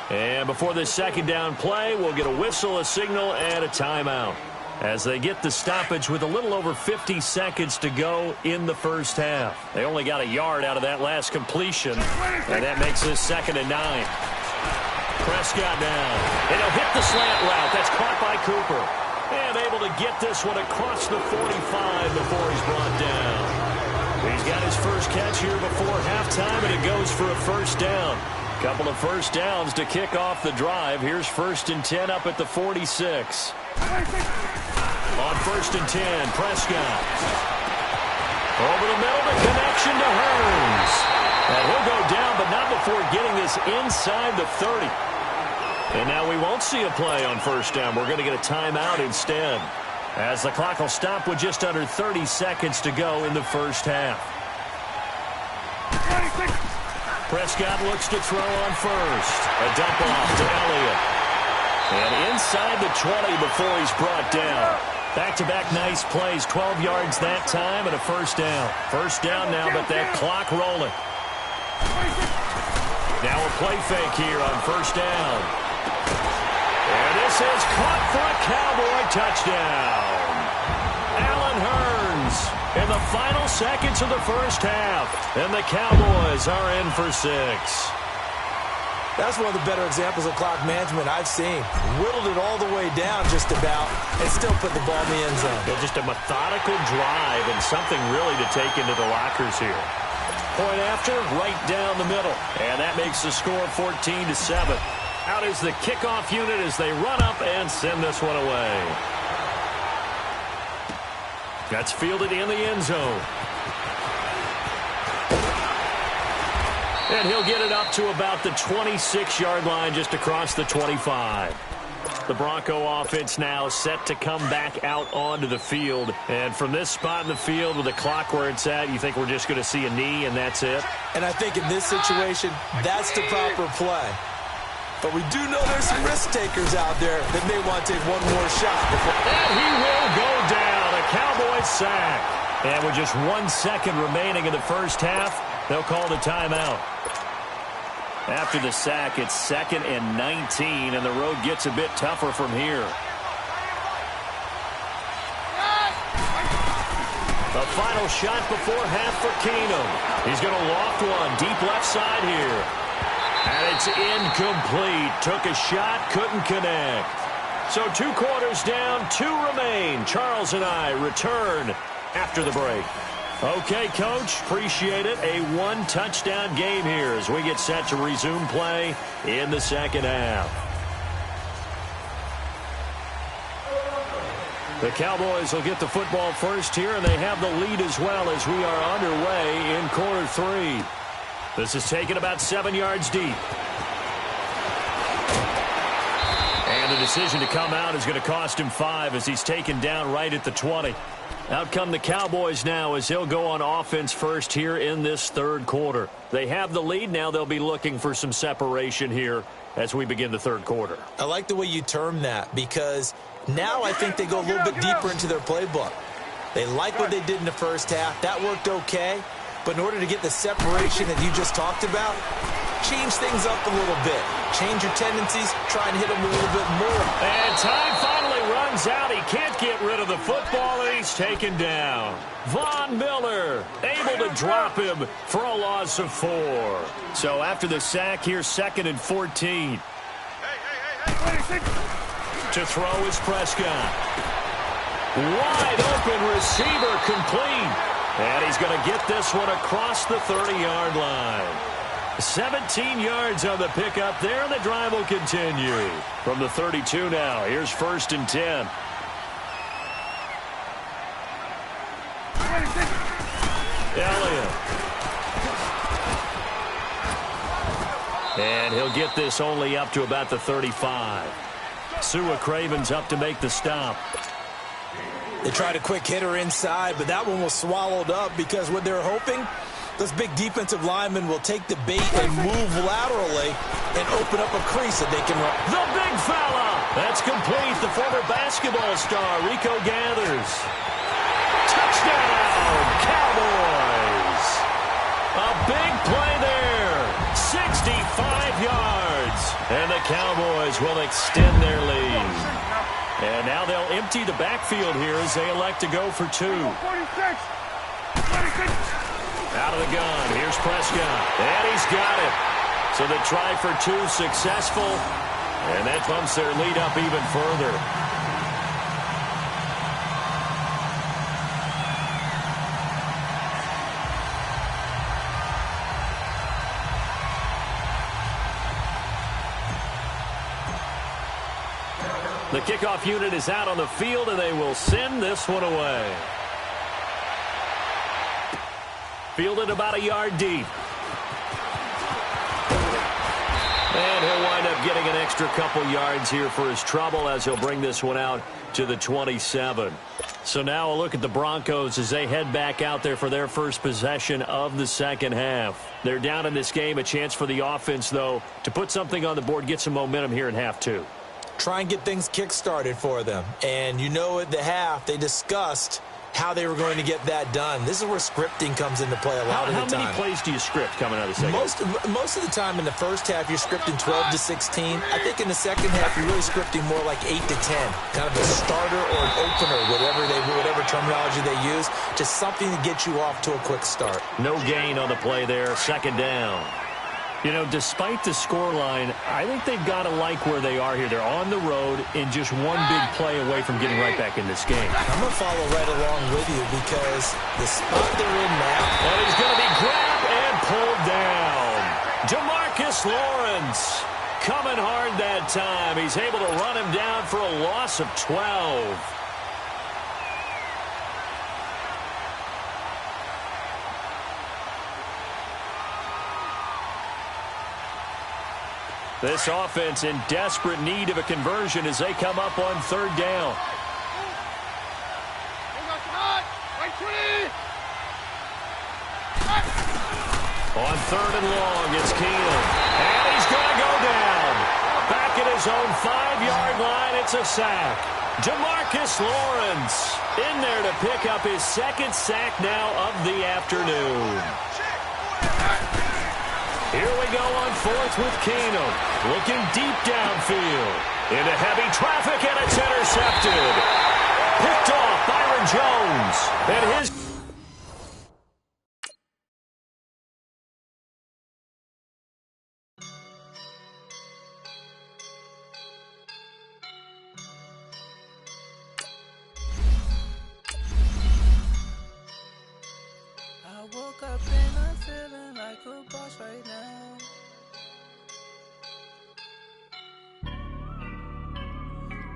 And before this 2nd down play, we'll get a whistle, a signal, and a timeout as they get the stoppage with a little over 50 seconds to go in the 1st half. They only got a yard out of that last completion, and that makes this 2nd and 9. Prescott now, and he'll hit the slant route. That's caught by Cooper. And able to get this one across the 45 before he's brought down. He's got his first catch here before halftime, and it goes for a 1st down. Couple of 1st downs to kick off the drive. Here's 1st and 10 up at the 46. On 1st and 10, Prescott. Over the middle, the connection to Hearns. And he'll go down, but not before getting this inside the 30. And now we won't see a play on 1st down. We're going to get a timeout instead, as the clock will stop with just under 30 seconds to go in the 1st half. Prescott looks to throw on 1st. A dump off to Elliott. And inside the 20 before he's brought down. Back-to-back nice plays. 12 yards that time and a 1st down. 1st down now, but that clock rolling. Now a play fake here on 1st down. And this is caught for a Cowboy touchdown. Allen Hearns in the final seconds of the 1st half. And the Cowboys are in for 6. That's one of the better examples of clock management I've seen. Whittled it all the way down just about and still put the ball in the end zone. Yeah, just a methodical drive and something really to take into the lockers here. Point after, right down the middle. And that makes the score 14-7. Out is the kickoff unit as they run up and send this one away. That's fielded in the end zone. And he'll get it up to about the 26-yard line, just across the 25. The Bronco offense now set to come back out onto the field. And from this spot in the field with the clock where it's at, you think we're just going to see a knee and that's it? And I think in this situation, that's the proper play. But we do know there's some risk takers out there that may want to take one more shot. And he will go down. A Cowboy sack. And with just 1 second remaining in the 1st half, they'll call the timeout. After the sack, it's 2nd and 19, and the road gets a bit tougher from here. A final shot before half for Keenum. He's going to loft one deep left side here. And it's incomplete. Took a shot, couldn't connect. So 2 quarters down, 2 remain. Charles and I return after the break. Okay, Coach, appreciate it. A 1-touchdown game here as we get set to resume play in the second half. The Cowboys will get the football first here, and they have the lead as well as we are underway in quarter 3. This is taken about 7 yards deep. And the decision to come out is going to cost him 5 as he's taken down right at the 20. Out come the Cowboys now as he'll go on offense first here in this third quarter. They have the lead. Now they'll be looking for some separation here as we begin the third quarter. I like the way you term that because now I think they go a little bit deeper into their playbook. They like what they did in the first half. That worked okay. But in order to get the separation that you just talked about, change things up a little bit. Change your tendencies. Try and hit them a little bit more. And time finally runs out. He can't get rid of the football, and he's taken down. Von Miller able to drop him for a loss of 4. So after the sack here, 2nd and 14. To throw is Prescott. Wide open receiver complete. And he's going to get this one across the 30-yard line. 17 yards on the pickup there, and the drive will continue. From the 32 now, here's 1st and 10. Elliott. And he'll get this only up to about the 35. Sua Craven's up to make the stop. They tried a quick hitter inside, but that one was swallowed up because what they're hoping, those big defensive linemen will take the bait and move laterally and open up a crease that they can run. The big fella! That's complete. The former basketball star, Rico Gathers. Touchdown, Cowboys! A big play there. 65 yards. And the Cowboys will extend their lead. And now they'll empty the backfield here as they elect to go for 2. 46. Out of the gun. Here's Prescott. And he's got it. So the try for 2 successful. And that bumps their lead up even further. The kickoff unit is out on the field, and they will send this one away. Fielded about a yard deep. And he'll wind up getting an extra couple yards here for his trouble as he'll bring this one out to the 27. So now a look at the Broncos as they head back out there for their first possession of the second half. They're down in this game. A chance for the offense, though, to put something on the board, get some momentum here in half 2. Try and get things kick-started for them. And you know at the half, they discussed how they were going to get that done. This is where scripting comes into play a lot of the time. How many plays do you script coming out of the second half? Most of the time in the first half, you're scripting 12 to 16. I think in the second half, you're really scripting more like 8 to 10. Kind of a starter or an opener, whatever terminology they use. Just something to get you off to a quick start. No gain on the play there. 2nd down. You know, despite the scoreline, I think they've got to like where they are here. They're on the road and just one big play away from getting right back in this game. I'm going to follow right along with you because the spot they're in now. And he's going to be grabbed and pulled down. Demarcus Lawrence coming hard that time. He's able to run him down for a loss of 12. This offense in desperate need of a conversion as they come up on 3rd down. On 3rd and long, it's Keenum. And he's going to go down. Back at his own 5-yard line, it's a sack. Demarcus Lawrence in there to pick up his 2nd sack now of the afternoon. Here we go on 4th with Keenum. Looking deep downfield. Into heavy traffic, and it's intercepted. Picked off Byron Jones. And his...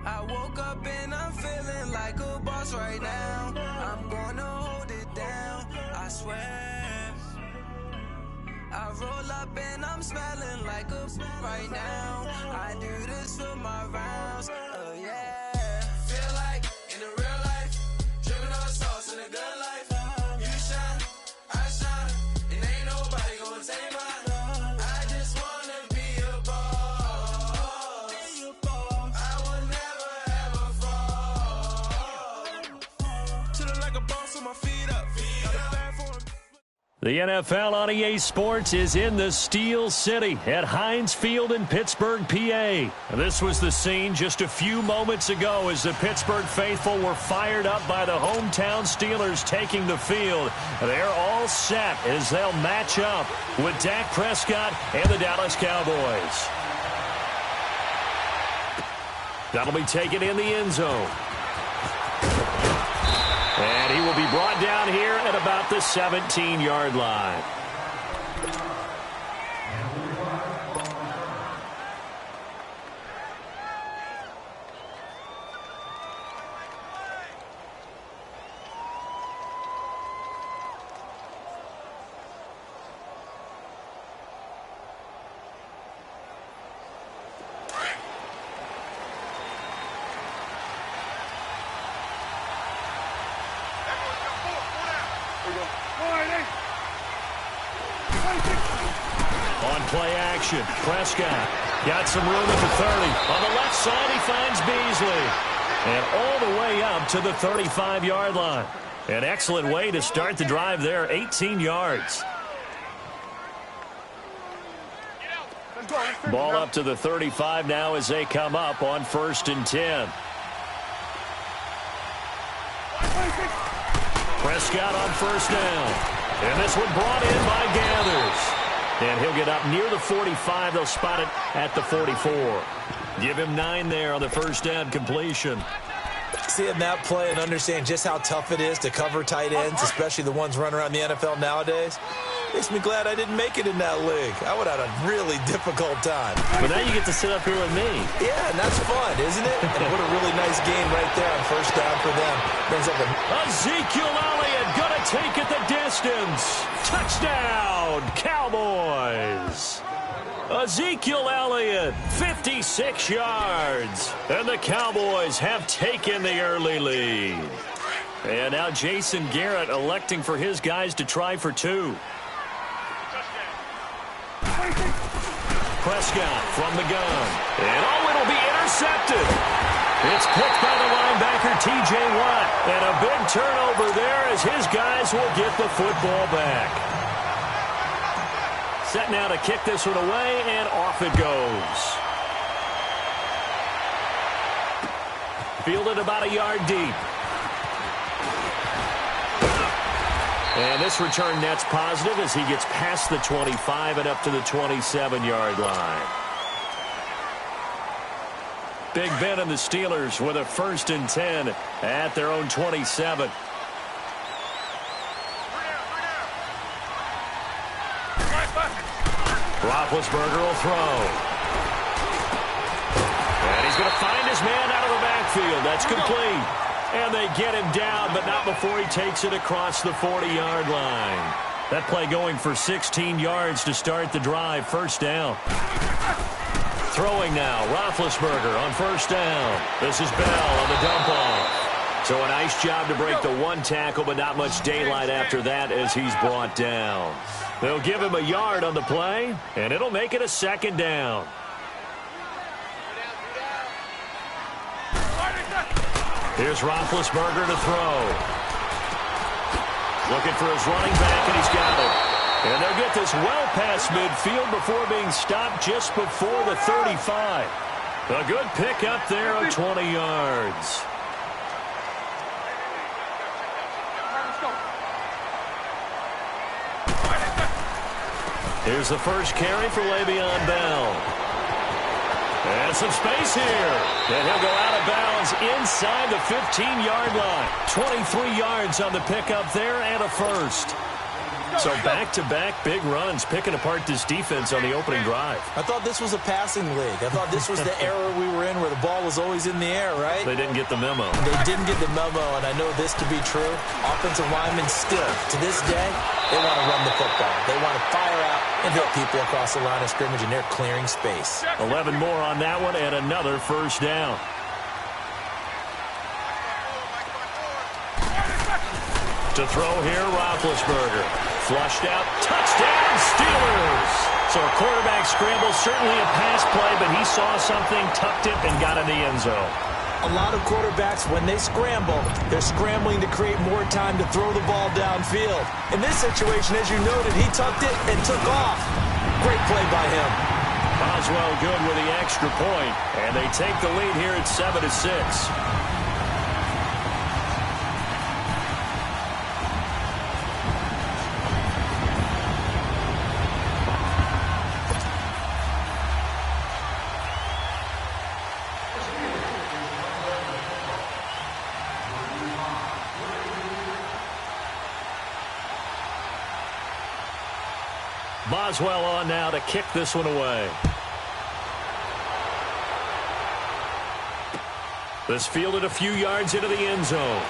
I woke up and I'm feeling like a boss right now. I'm gonna hold it down, I swear. I roll up and I'm smelling like a right now. I do this for my rounds, oh yeah. Feel like in the real life, dripping on sauce in the good life. You shine, I shine, and ain't nobody gonna take mine. I just wanna be a boss. I would never ever fall. Chillin' like a boss with my feet up. Got a bag for him. The NFL on EA Sports is in the Steel City at Heinz Field in Pittsburgh, PA. This was the scene just a few moments ago as the Pittsburgh faithful were fired up by the hometown Steelers taking the field. They're all set as they'll match up with Dak Prescott and the Dallas Cowboys. That'll be taken in the end zone. And he will be brought down here at about the 17-yard line. On play action, Prescott got some room at the 30. On the left side, he finds Beasley. And all the way up to the 35-yard line. An excellent way to start the drive there, 18 yards. Ball up to the 35 now as they come up on 1st and 10. Prescott on 1st down. And this one brought in by Gathers. And he'll get up near the 45. They'll spot it at the 44. Give him 9 there on the 1st down completion. Seeing that play and understand just how tough it is to cover tight ends, especially the ones running around the NFL nowadays, makes me glad I didn't make it in that league. I would have had a really difficult time. But now you get to sit up here with me. Yeah, and that's fun, isn't it? And what a really nice game right there on 1st down for them. Brings up Ezekiel Elliott gonna take it the distance. Touchdown, Cowboys. Ezekiel Elliott, 56 yards. And the Cowboys have taken the early lead. And now Jason Garrett electing for his guys to try for 2. Prescott from the gun. And it'll be intercepted. It's picked by the linebacker, T.J. Watt. And a big turnover there as his guys will get the football back. Set now to kick this one away, and off it goes. Fielded about a yard deep. And this return net's positive as he gets past the 25 and up to the 27-yard line. Big Ben and the Steelers with a 1st and 10 at their own 27. Roethlisberger will throw. And he's going to find his man out of the backfield. That's complete. And they get him down, but not before he takes it across the 40-yard line. That play going for 16 yards to start the drive. 1st down. Throwing now, Roethlisberger on 1st down. This is Bell on the dump off. So a nice job to break the 1 tackle, but not much daylight after that as he's brought down. They'll give him a yard on the play, and it'll make it a 2nd down. Here's Roethlisberger to throw. Looking for his running back, and he's got it. And they'll get this well past midfield before being stopped just before the 35. A good pick up there of 20 yards. Here's the first carry for Le'Veon Bell. And some space here. And he'll go out of bounds inside the 15-yard line. 23 yards on the pickup there and a 1st. So back-to-back big runs, picking apart this defense on the opening drive. I thought this was a passing league. I thought this was the era we were in where the ball was always in the air, right? They didn't get the memo. They didn't get the memo, and I know this to be true. Offensive linemen still, to this day, they want to run the football. They want to fire out and hit people across the line of scrimmage, and they're clearing space. 11 more on that one, and another first down. To throw here, Roethlisberger. Flushed out, touchdown, Steelers! So a quarterback scramble, certainly a pass play, but he saw something, tucked it, and got in the end zone. A lot of quarterbacks, when they scramble, they're scrambling to create more time to throw the ball downfield. In this situation, as you noted, he tucked it and took off. Great play by him. Boswell good with the extra point, and they take the lead here at 7-6. Boswell on now to kick this one away. This fielded a few yards into the end zone.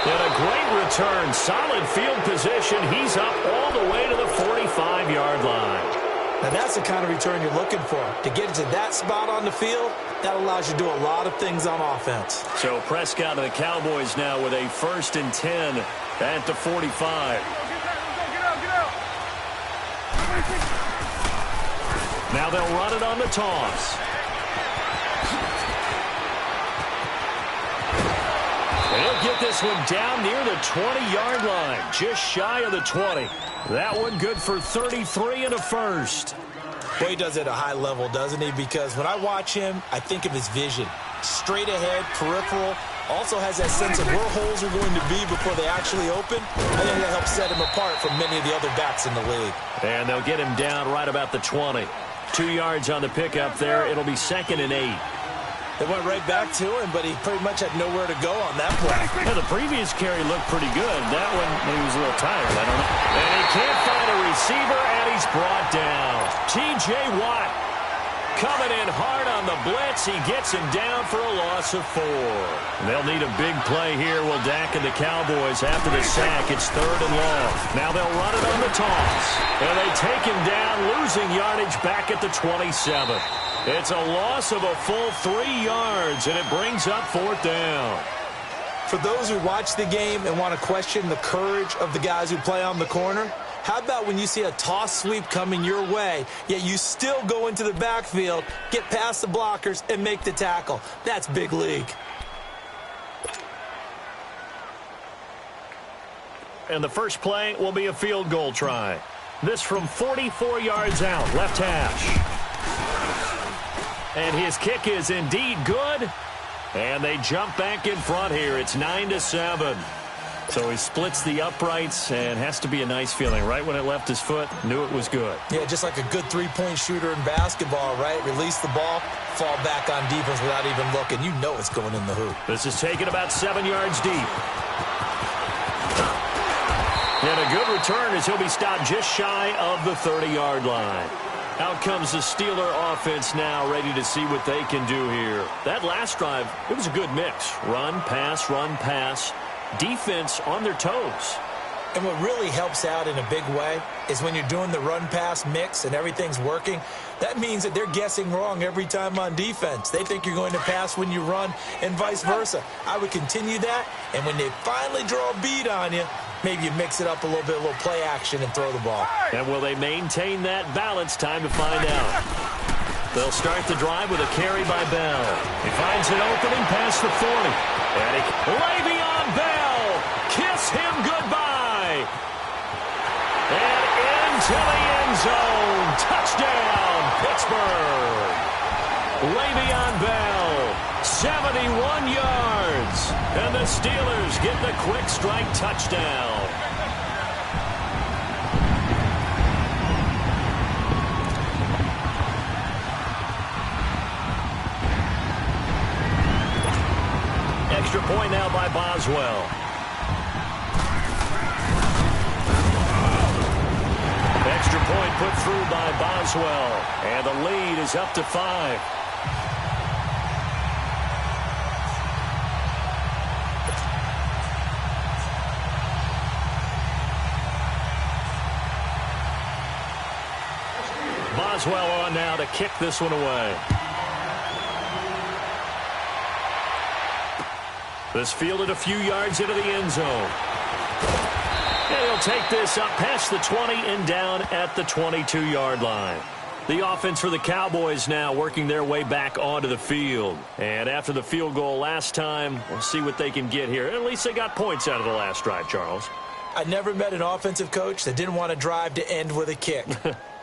And a great return. Solid field position. He's up all the way to the 45-yard line. Now that's the kind of return you're looking for. To get to that spot on the field, that allows you to do a lot of things on offense. So Prescott and the Cowboys now with a 1st and 10 at the 45. Get out. Now they'll run it on the toss. They'll get this one down near the 20-yard line, just shy of the 20. That one good for 33 and a first. Well, he does it at a high level, doesn't he? Because when I watch him, I think of his vision. Straight ahead, peripheral. Also has that sense of where holes are going to be before they actually open. I think that helps set him apart from many of the other backs in the league. And they'll get him down right about the 20. 2 yards on the pickup there. It'll be 2nd and 8. They went right back to him, but he pretty much had nowhere to go on that play. Yeah, the previous carry looked pretty good. That one, he was a little tired. I don't know. And he can't find a receiver, and he's brought down. T.J. Watt coming in hard on the blitz. He gets him down for a loss of 4. They'll need a big play here. Will Dak and the Cowboys after the sack. It's 3rd and long. Now they'll run it on the toss. And they take him down, losing yardage back at the 27. It's a loss of a full 3 yards, and it brings up 4th down. For those who watch the game and want to question the courage of the guys who play on the corner, how about when you see a toss sweep coming your way, yet you still go into the backfield, get past the blockers, and make the tackle? That's big league. And the first play will be a field goal try. This from 44 yards out, left hash. And his kick is indeed good. And they jump back in front here. It's 9-7. So he splits the uprights, and has to be a nice feeling. Right when it left his foot, knew it was good. Yeah, just like a good three-point shooter in basketball, right? Release the ball, fall back on defense without even looking. You know it's going in the hoop. This is taken about 7 yards deep. And a good return as he'll be stopped just shy of the 30-yard line. Out comes the Steeler offense now, ready to see what they can do here. That last drive, it was a good mix. Run, pass, defense on their toes. And what really helps out in a big way is when you're doing the run-pass mix and everything's working, that means that they're guessing wrong every time on defense. They think you're going to pass when you run and vice versa. I would continue that, and when they finally draw a bead on you, maybe you mix it up a little bit, a little play action, and throw the ball. And will they maintain that balance? Time to find out. They'll start the drive with a carry by Bell. He finds an opening past the 40. And Le'Veon Bell, kiss him goodbye. And into the end zone. Touchdown, Pittsburgh. Le'Veon Bell, 71 yards. And the Steelers get the quick strike touchdown. Extra point now by Boswell. Extra point put through by Boswell. And the lead is up to 5. Boswell on now to kick this one away. This fielded a few yards into the end zone. And he'll take this up past the 20 and down at the 22-yard line. The offense for the Cowboys now working their way back onto the field. And after the field goal last time, we'll see what they can get here. At least they got points out of the last drive, Charles. I never met an offensive coach that didn't want to drive to end with a kick.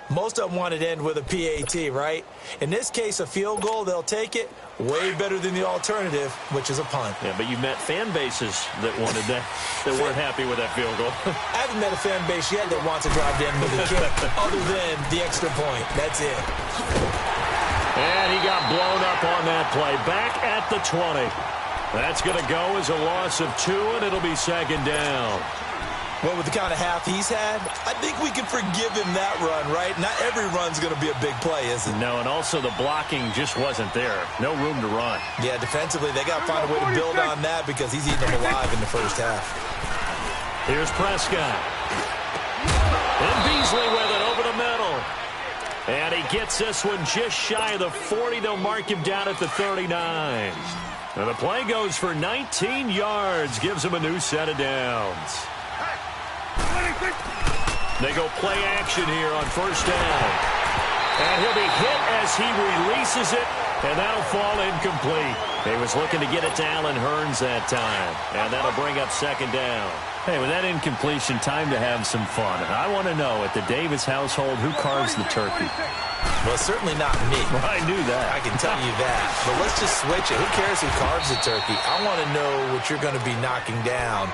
Most of them wanted to end with a PAT, right? In this case, a field goal, they'll take it. Way better than the alternative, which is a punt. Yeah, but you met fan bases that wanted that, that weren't happy with that field goal. I haven't met a fan base yet that wants to drive to end with a kick, other than the extra point. That's it. And he got blown up on that play. Back at the 20. That's going to go as a loss of 2, and it'll be second down. Well, with the kind of half he's had, I think we can forgive him that run, right? Not every run's going to be a big play, is it? No, and also the blocking just wasn't there. No room to run. Yeah, defensively, they got to find a way to build on that because he's eating them alive in the first half. Here's Prescott. And Beasley with it over the middle. And he gets this one just shy of the 40. They'll mark him down at the 39. And the play goes for 19 yards. Gives him a new set of downs. They go play action here on first down. And he'll be hit as he releases it, and that'll fall incomplete. He was looking to get it to Allen Hurns that time, and that'll bring up second down. Hey, with that incompletion, time to have some fun. I want to know, at the Davis household, who carves the turkey? Well, certainly not me. Well, I knew that. I can tell you that. But let's just switch it. Who cares who carves the turkey? I want to know what you're going to be knocking down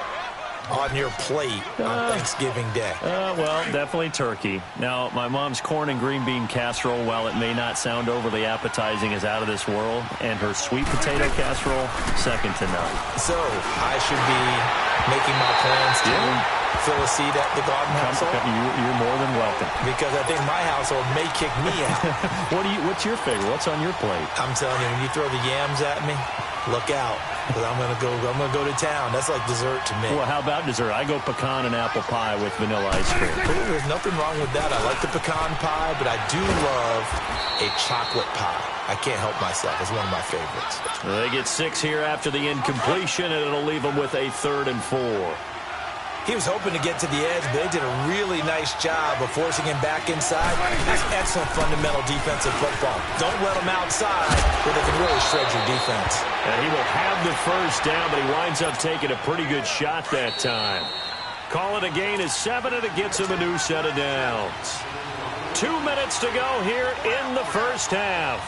on your plate on Thanksgiving Day. Well, definitely turkey. Now, my mom's corn and green bean casserole, while it may not sound overly appetizing, is out of this world. And her sweet potato casserole, second to none. So, I should be making my plans to fill a seat at the Garden household? You're more than welcome. Because I think my household may kick me out. What's your favorite? What's on your plate? I'm telling you, when you throw the yams at me, look out. Because I'm gonna go to town. That's like dessert to me. Well, how about dessert? I go pecan and apple pie with vanilla ice cream. Ooh, there's nothing wrong with that. I like the pecan pie, but I do love a chocolate pie. I can't help myself. It's one of my favorites. They get 6 here after the incompletion, and it'll leave them with a 3rd and 4. He was hoping to get to the edge, but they did a really nice job of forcing him back inside. That's excellent fundamental defensive football. Don't let him outside where they can really shred your defense. And he will have the first down, but he winds up taking a pretty good shot that time. Call it a gain of 7, and it gets him a new set of downs. 2 minutes to go here in the first half.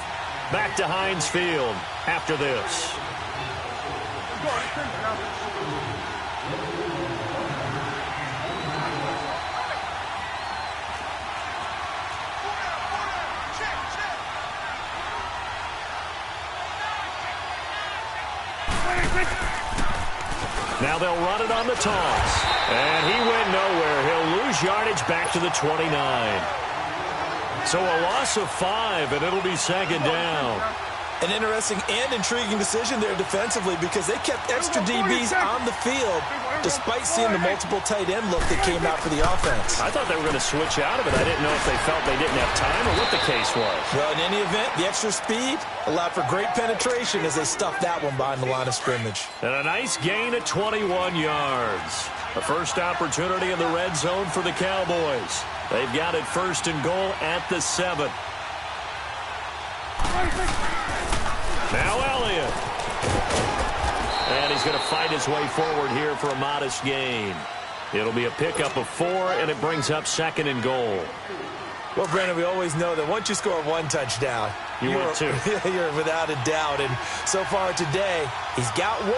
Back to Heinz Field after this. Now they'll run it on the toss. And he went nowhere. He'll lose yardage back to the 29. So a loss of 5, and it'll be second down. An interesting and intriguing decision there defensively because they kept extra DBs on the field despite seeing the multiple tight end look that came out for the offense. I thought they were going to switch out of it. I didn't know if they felt they didn't have time or what the case was. Well, in any event, the extra speed allowed for great penetration as they stuffed that one behind the line of scrimmage. And a nice gain of 21 yards. The first opportunity in the red zone for the Cowboys. They've got it 1st and goal at the 7. Now Elliott. And he's going to fight his way forward here for a modest gain. It'll be a pickup of 4, and it brings up 2nd and goal. Well, Brandon, we always know that once you score 1 touchdown, you're without a doubt. And so far today, he's got 1,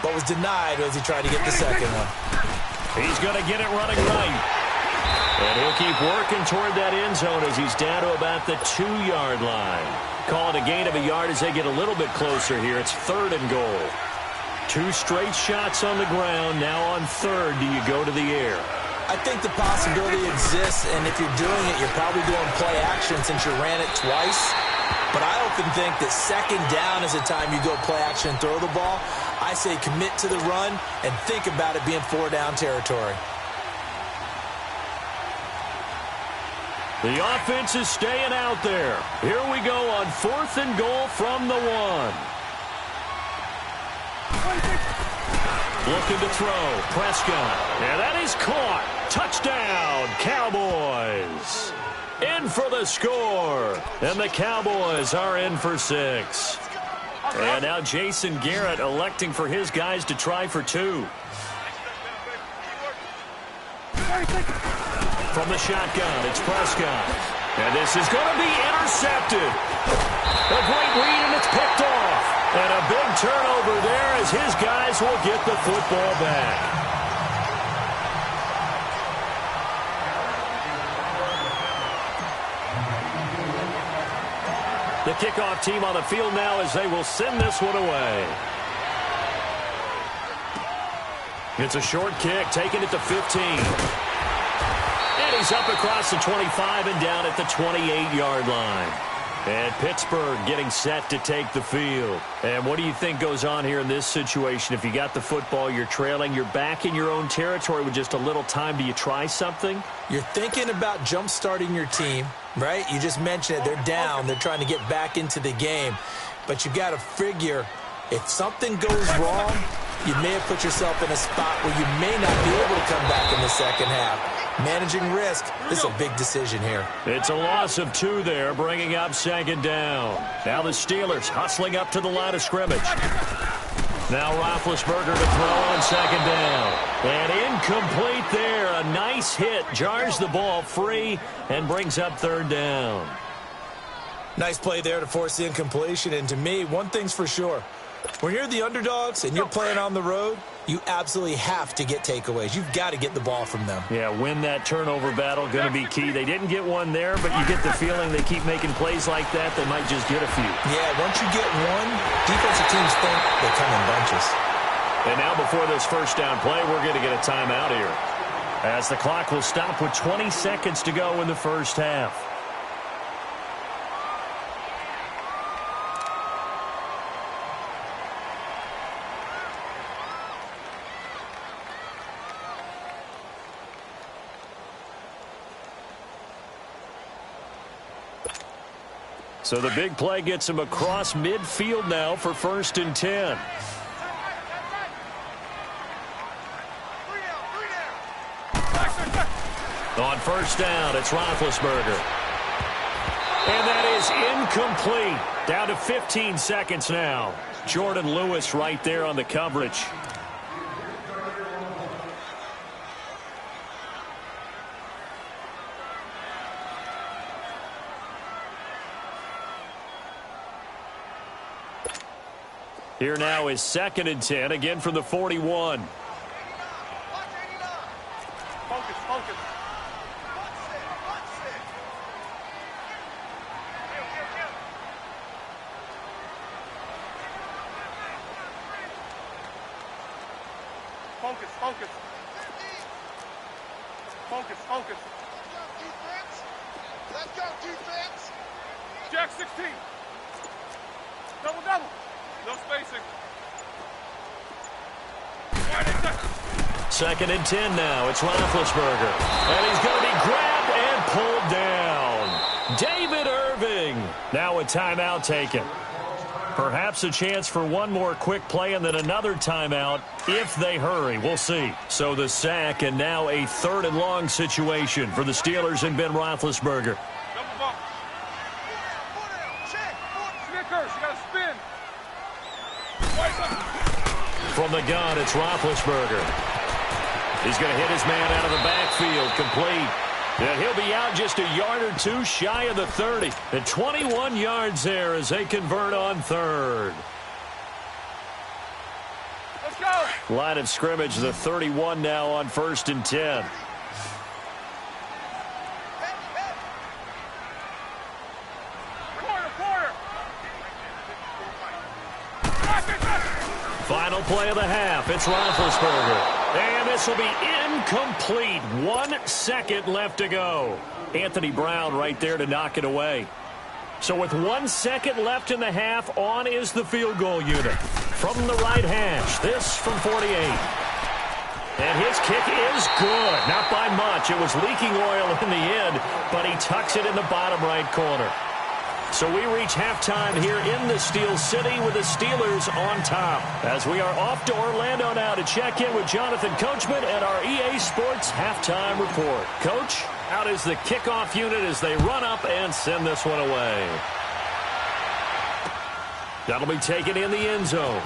but was denied as he tried to get the second one. He's going to get it running right. And he'll keep working toward that end zone as he's down to about the 2-yard line. Call it a gain of a yard as they get a little bit closer here. It's 3rd and goal. 2 straight shots on the ground. Now on third, do you go to the air? I think the possibility exists, and if you're doing it, you're probably doing play action since you ran it twice. But I often think that second down is the time you go play action and throw the ball. I say commit to the run and think about it being 4-down territory. The offense is staying out there. Here we go on 4th and goal from the 1. Looking to throw. Prescott. And that is caught. Touchdown, Cowboys. In for the score. And the Cowboys are in for 6. And now Jason Garrett electing for his guys to try for 2. From the shotgun, it's Prescott. And this is going to be intercepted. A great read, and it's picked off. And a big turnover there as his guys will get the football back. The kickoff team on the field now as they will send this one away. It's a short kick, taking it to 15. And he's up across the 25 and down at the 28-yard line. And Pittsburgh getting set to take the field. And what do you think goes on here in this situation? If you got the football, you're trailing, you're back in your own territory with just a little time. Do you try something? You're thinking about jump-starting your team, right? You just mentioned it. They're down. They're trying to get back into the game. But you've got to figure if something goes wrong, you may have put yourself in a spot where you may not be able to come back in the second half. Managing risk, this is a big decision here. It's a loss of 2 there, bringing up 2nd down. Now the Steelers hustling up to the line of scrimmage. Now Roethlisberger to throw on 2nd down. And incomplete there. A nice hit. Jars the ball free and brings up 3rd down. Nice play there to force the incompletion. And to me, one thing's for sure. When you're the underdogs and you're playing on the road, you absolutely have to get takeaways. You've got to get the ball from them. Yeah, win that turnover battle, going to be key. They didn't get one there, but you get the feeling they keep making plays like that, they might just get a few. Yeah, once you get one, defensive teams think they come in bunches. And now before this first down play, we're going to get a timeout here, as the clock will stop with 20 seconds to go in the first half. So the big play gets him across midfield now for 1st and 10. On 1st down, it's Roethlisberger. And that is incomplete. Down to 15 seconds now. Jordan Lewis right there on the coverage. Here now is 2nd and 10, again from the 41. Focus, focus. Focus, focus. Focus, focus. Let's go, defense. Jack 16. Double, double. No spacing. 2nd and 10 now. It's Roethlisberger. And he's going to be grabbed and pulled down. David Irving. Now a timeout taken. Perhaps a chance for one more quick play and then another timeout if they hurry. We'll see. So the sack and now a 3rd and long situation for the Steelers and Ben Roethlisberger. Double bump. Snickers, you got to spin. From the gun, it's Roethlisberger. He's going to hit his man out of the backfield, complete. And he'll be out just a yard or 2 shy of the 30. And 21 yards there as they convert on 3rd. Let's go. Line of scrimmage, the 31 now on 1st and 10. Final play of the half. It's Roethlisberger. And this will be incomplete. 1 second left to go. Anthony Brown right there to knock it away. So with 1 second left in the half, on is the field goal unit. From the right hash, this from 48. And his kick is good. Not by much. It was leaking oil in the end, but he tucks it in the bottom right corner. So we reach halftime here in the Steel City with the Steelers on top. As we are off to Orlando now to check in with Jonathan Coachman at our EA Sports Halftime Report. Coach, out is the kickoff unit as they run up and send this one away. That'll be taken in the end zone.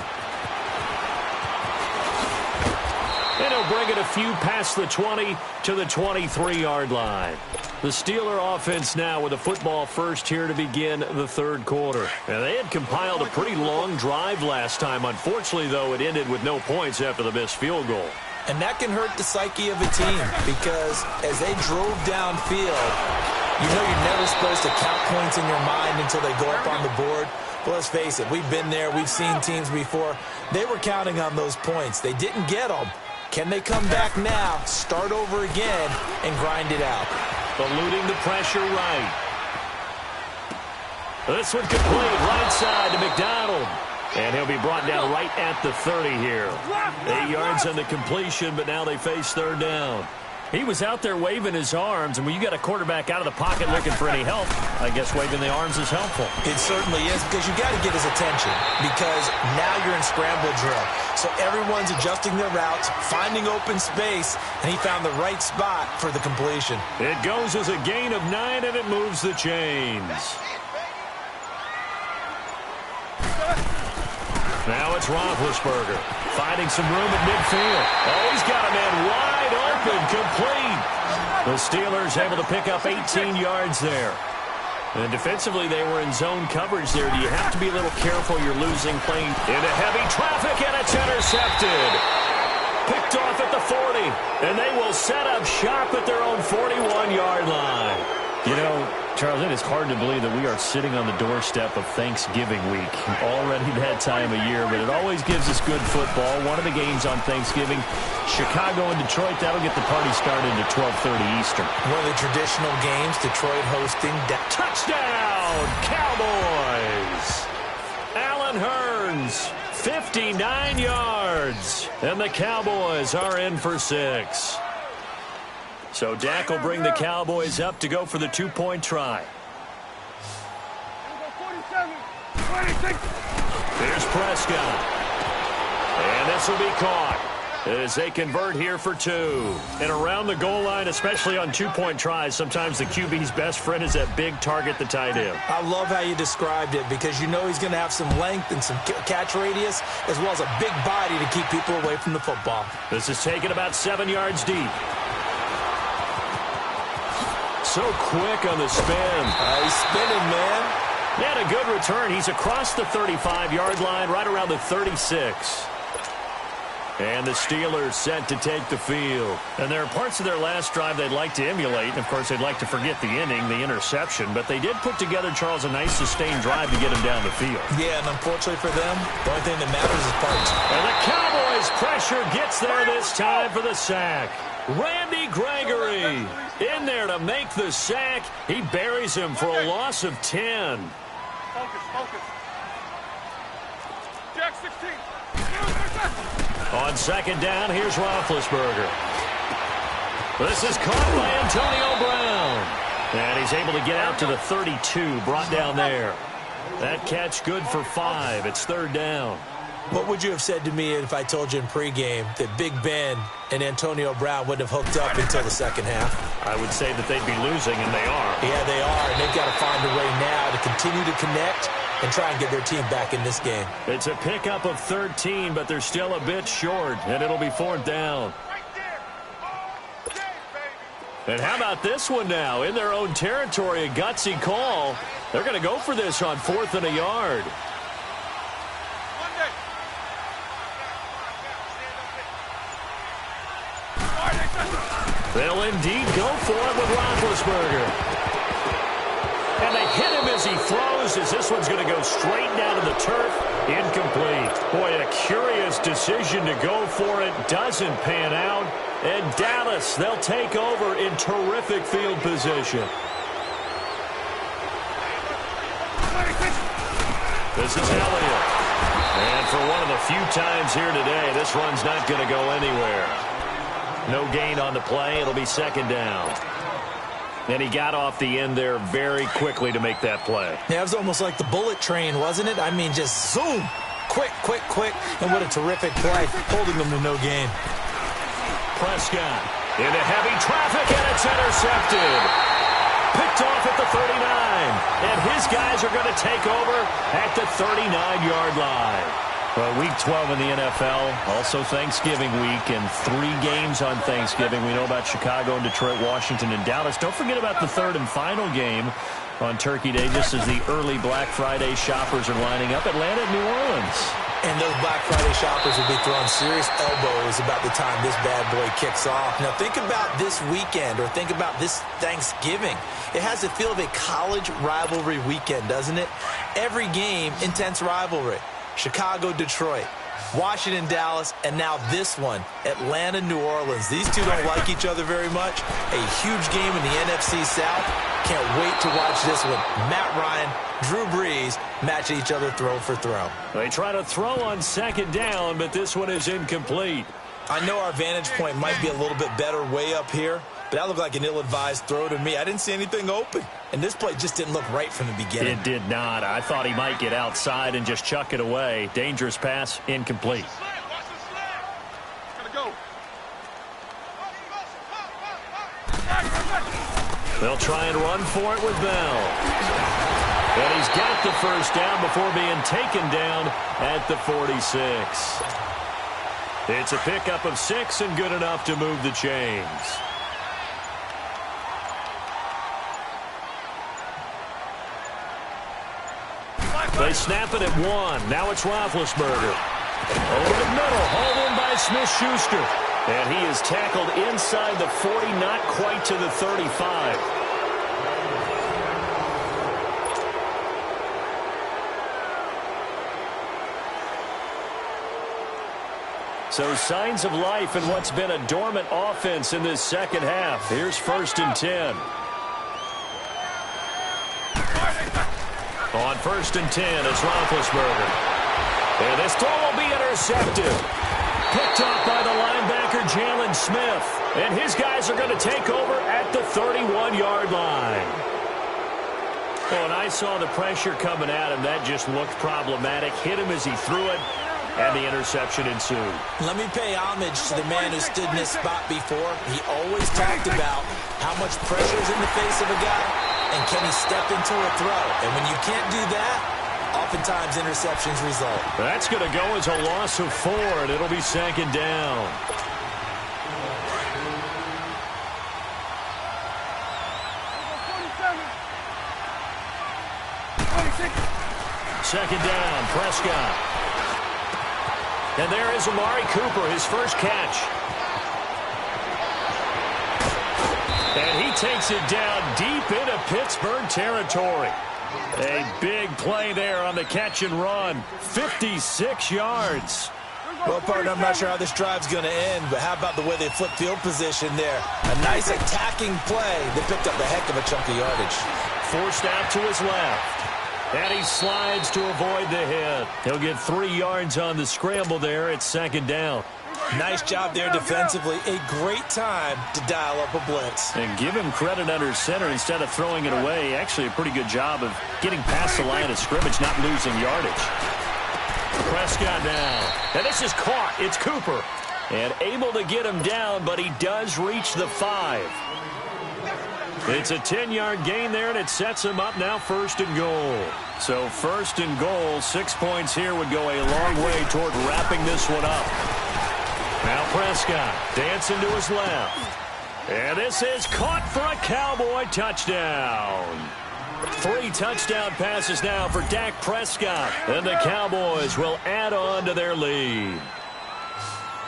And he'll bring it a few past the 20 to the 23-yard line. The Steeler offense now with a football first here to begin the third quarter. And they had compiled a pretty long drive last time. Unfortunately, though, it ended with no points after the missed field goal. And that can hurt the psyche of a team because as they drove downfield, you know you're never supposed to count points in your mind until they go up on the board. But let's face it, we've been there. We've seen teams before. They were counting on those points. They didn't get them. Can they come back now, start over again, and grind it out? Eluding the pressure right. This one complete right side to McDonald. And he'll be brought down right at the 30 here. 8 yards on the completion, but now they face third down. He was out there waving his arms, and when you got a quarterback out of the pocket looking for any help, I guess waving the arms is helpful. It certainly is, because you got to get his attention, because now you're in scramble drill. So everyone's adjusting their routes, finding open space, and he found the right spot for the completion. It goes as a gain of 9, and it moves the chains. Now it's Roethlisberger finding some room at midfield. Oh, he's got a man wide open, complete. The Steelers able to pick up 18 yards there. And defensively, they were in zone coverage there. Do you have to be a little careful? You're losing playing into heavy traffic, and it's intercepted. Picked off at the 40, and they will set up shop at their own 41-yard line. You know, Charles, it is hard to believe that we are sitting on the doorstep of Thanksgiving week. Already that time of year, but it always gives us good football. One of the games on Thanksgiving, Chicago and Detroit, that'll get the party started at 12:30 Eastern. One of the traditional games, Detroit hosting. Touchdown, Cowboys! Allen Hurns, 59 yards, and the Cowboys are in for 6. So Dak will bring the Cowboys up to go for the 2-point try. 47, 26. Here's Prescott. And this will be caught as they convert here for 2. And around the goal line, especially on 2-point tries, sometimes the QB's best friend is that big target, the tight end. I love how you described it, because you know he's going to have some length and some catch radius, as well as a big body to keep people away from the football. This is taken about 7 yards deep. So quick on the spin. He's spinning, man. He had a good return. He's across the 35-yard line, right around the 36. And the Steelers set to take the field. And there are parts of their last drive they'd like to emulate. And, of course, they'd like to forget the inning, the interception. But they did put together, Charles, a nice sustained drive to get him down the field. Yeah, and unfortunately for them, the only thing that matters is points. And the Cowboys' pressure gets there this time for the sack. Randy Gregory in there to make the sack. He buries him for a loss of 10. Focus, focus. Jack 16. On second down, here's Roethlisberger. This is caught by Antonio Brown. And he's able to get out to the 32, brought down there. That catch good for 5. It's third down. What would you have said to me if I told you in pregame that Big Ben and Antonio Brown wouldn't have hooked up until the second half? I would say that they'd be losing, and they are. Yeah, they are, and they've got to find a way now to continue to connect and try and get their team back in this game. It's a pickup of 13, but they're still a bit short, and it'll be fourth down. And how about this one now? In their own territory, a gutsy call. They're going to go for this on 4th and a yard. They'll indeed go for it with Roethlisberger. And they hit him as as he throws, as this one's going to go straight down to the turf. Incomplete. Boy, a curious decision to go for it. Doesn't pan out. And Dallas, they'll take over in terrific field position. This is Elliott. And for one of the few times here today, this run's not going to go anywhere. No gain on the play. It'll be second down. And he got off the end there very quickly to make that play. Yeah, it was almost like the bullet train, wasn't it? I mean, just zoom. Quick, quick, quick. And what a terrific play, holding them to no gain. Prescott into heavy traffic, and it's intercepted. Picked off at the 39. And his guys are going to take over at the 39-yard line. Well, Week 12 in the NFL, also Thanksgiving week, and 3 games on Thanksgiving. We know about Chicago and Detroit, Washington, and Dallas. Don't forget about the third and final game on Turkey Day, just as the early Black Friday shoppers are lining up. Atlanta and New Orleans. And those Black Friday shoppers will be throwing serious elbows about the time this bad boy kicks off. Now, think about this weekend, or think about this Thanksgiving. It has the feel of a college rivalry weekend, doesn't it? Every game, intense rivalry. Chicago, Detroit, Washington, Dallas, and now this one, Atlanta, New Orleans. These two don't like each other very much. A huge game in the NFC South. Can't wait to watch this one. Matt Ryan, Drew Brees match each other throw for throw. They try to throw on second down, but this one is incomplete. I know our vantage point might be a little bit better way up here, but that looked like an ill-advised throw to me. I didn't see anything open, and this play just didn't look right from the beginning. It did not. I thought he might get outside and just chuck it away. Dangerous pass, incomplete. They'll try and run for it with Bell. And he's got the first down before being taken down at the 46. It's a pickup of 6 and good enough to move the chains. They snap it at 1. Now it's Roethlisberger. Over the middle, hauled in by Smith-Schuster. And he is tackled inside the 40, not quite to the 35. So signs of life in what's been a dormant offense in this second half. Here's 1st and 10. On 1st and 10, it's Roethlisberger. And this throw will be intercepted. Picked off by the linebacker, Jalen Smith. And his guys are going to take over at the 31-yard line. Oh, and I saw the pressure coming at him. That just looked problematic. Hit him as he threw it, and the interception ensued. Let me pay homage to the man who stood in this spot before. He always talked about how much pressure is in the face of a guy, and can he step into a throw. And when you can't do that, oftentimes interceptions result. That's going to go as a loss of 4, and it'll be second down. Second down, Prescott. And there is Amari Cooper, his first catch. And he takes it down deep into Pittsburgh territory. A big play there on the catch and run. 56 yards. Well, partner, I'm not sure how this drive's going to end, but how about the way they flip field position there? A nice attacking play that picked up a heck of a chunk of yardage. Forced out to his left. And he slides to avoid the hit. He'll get 3 yards on the scramble there. It's second down. Nice job there defensively. A great time to dial up a blitz. And give him credit under center instead of throwing it away. Actually, a pretty good job of getting past the line of scrimmage, not losing yardage. Prescott down. And this is caught. It's Cooper. And able to get him down, but he does reach the 5. It's a 10-yard gain there, and it sets him up now 1st and goal. So 1st and goal, 6 points here would go a long way toward wrapping this one up. Now Prescott dancing to his left. And this is caught for a Cowboy touchdown. 3 touchdown passes now for Dak Prescott. And the Cowboys will add on to their lead.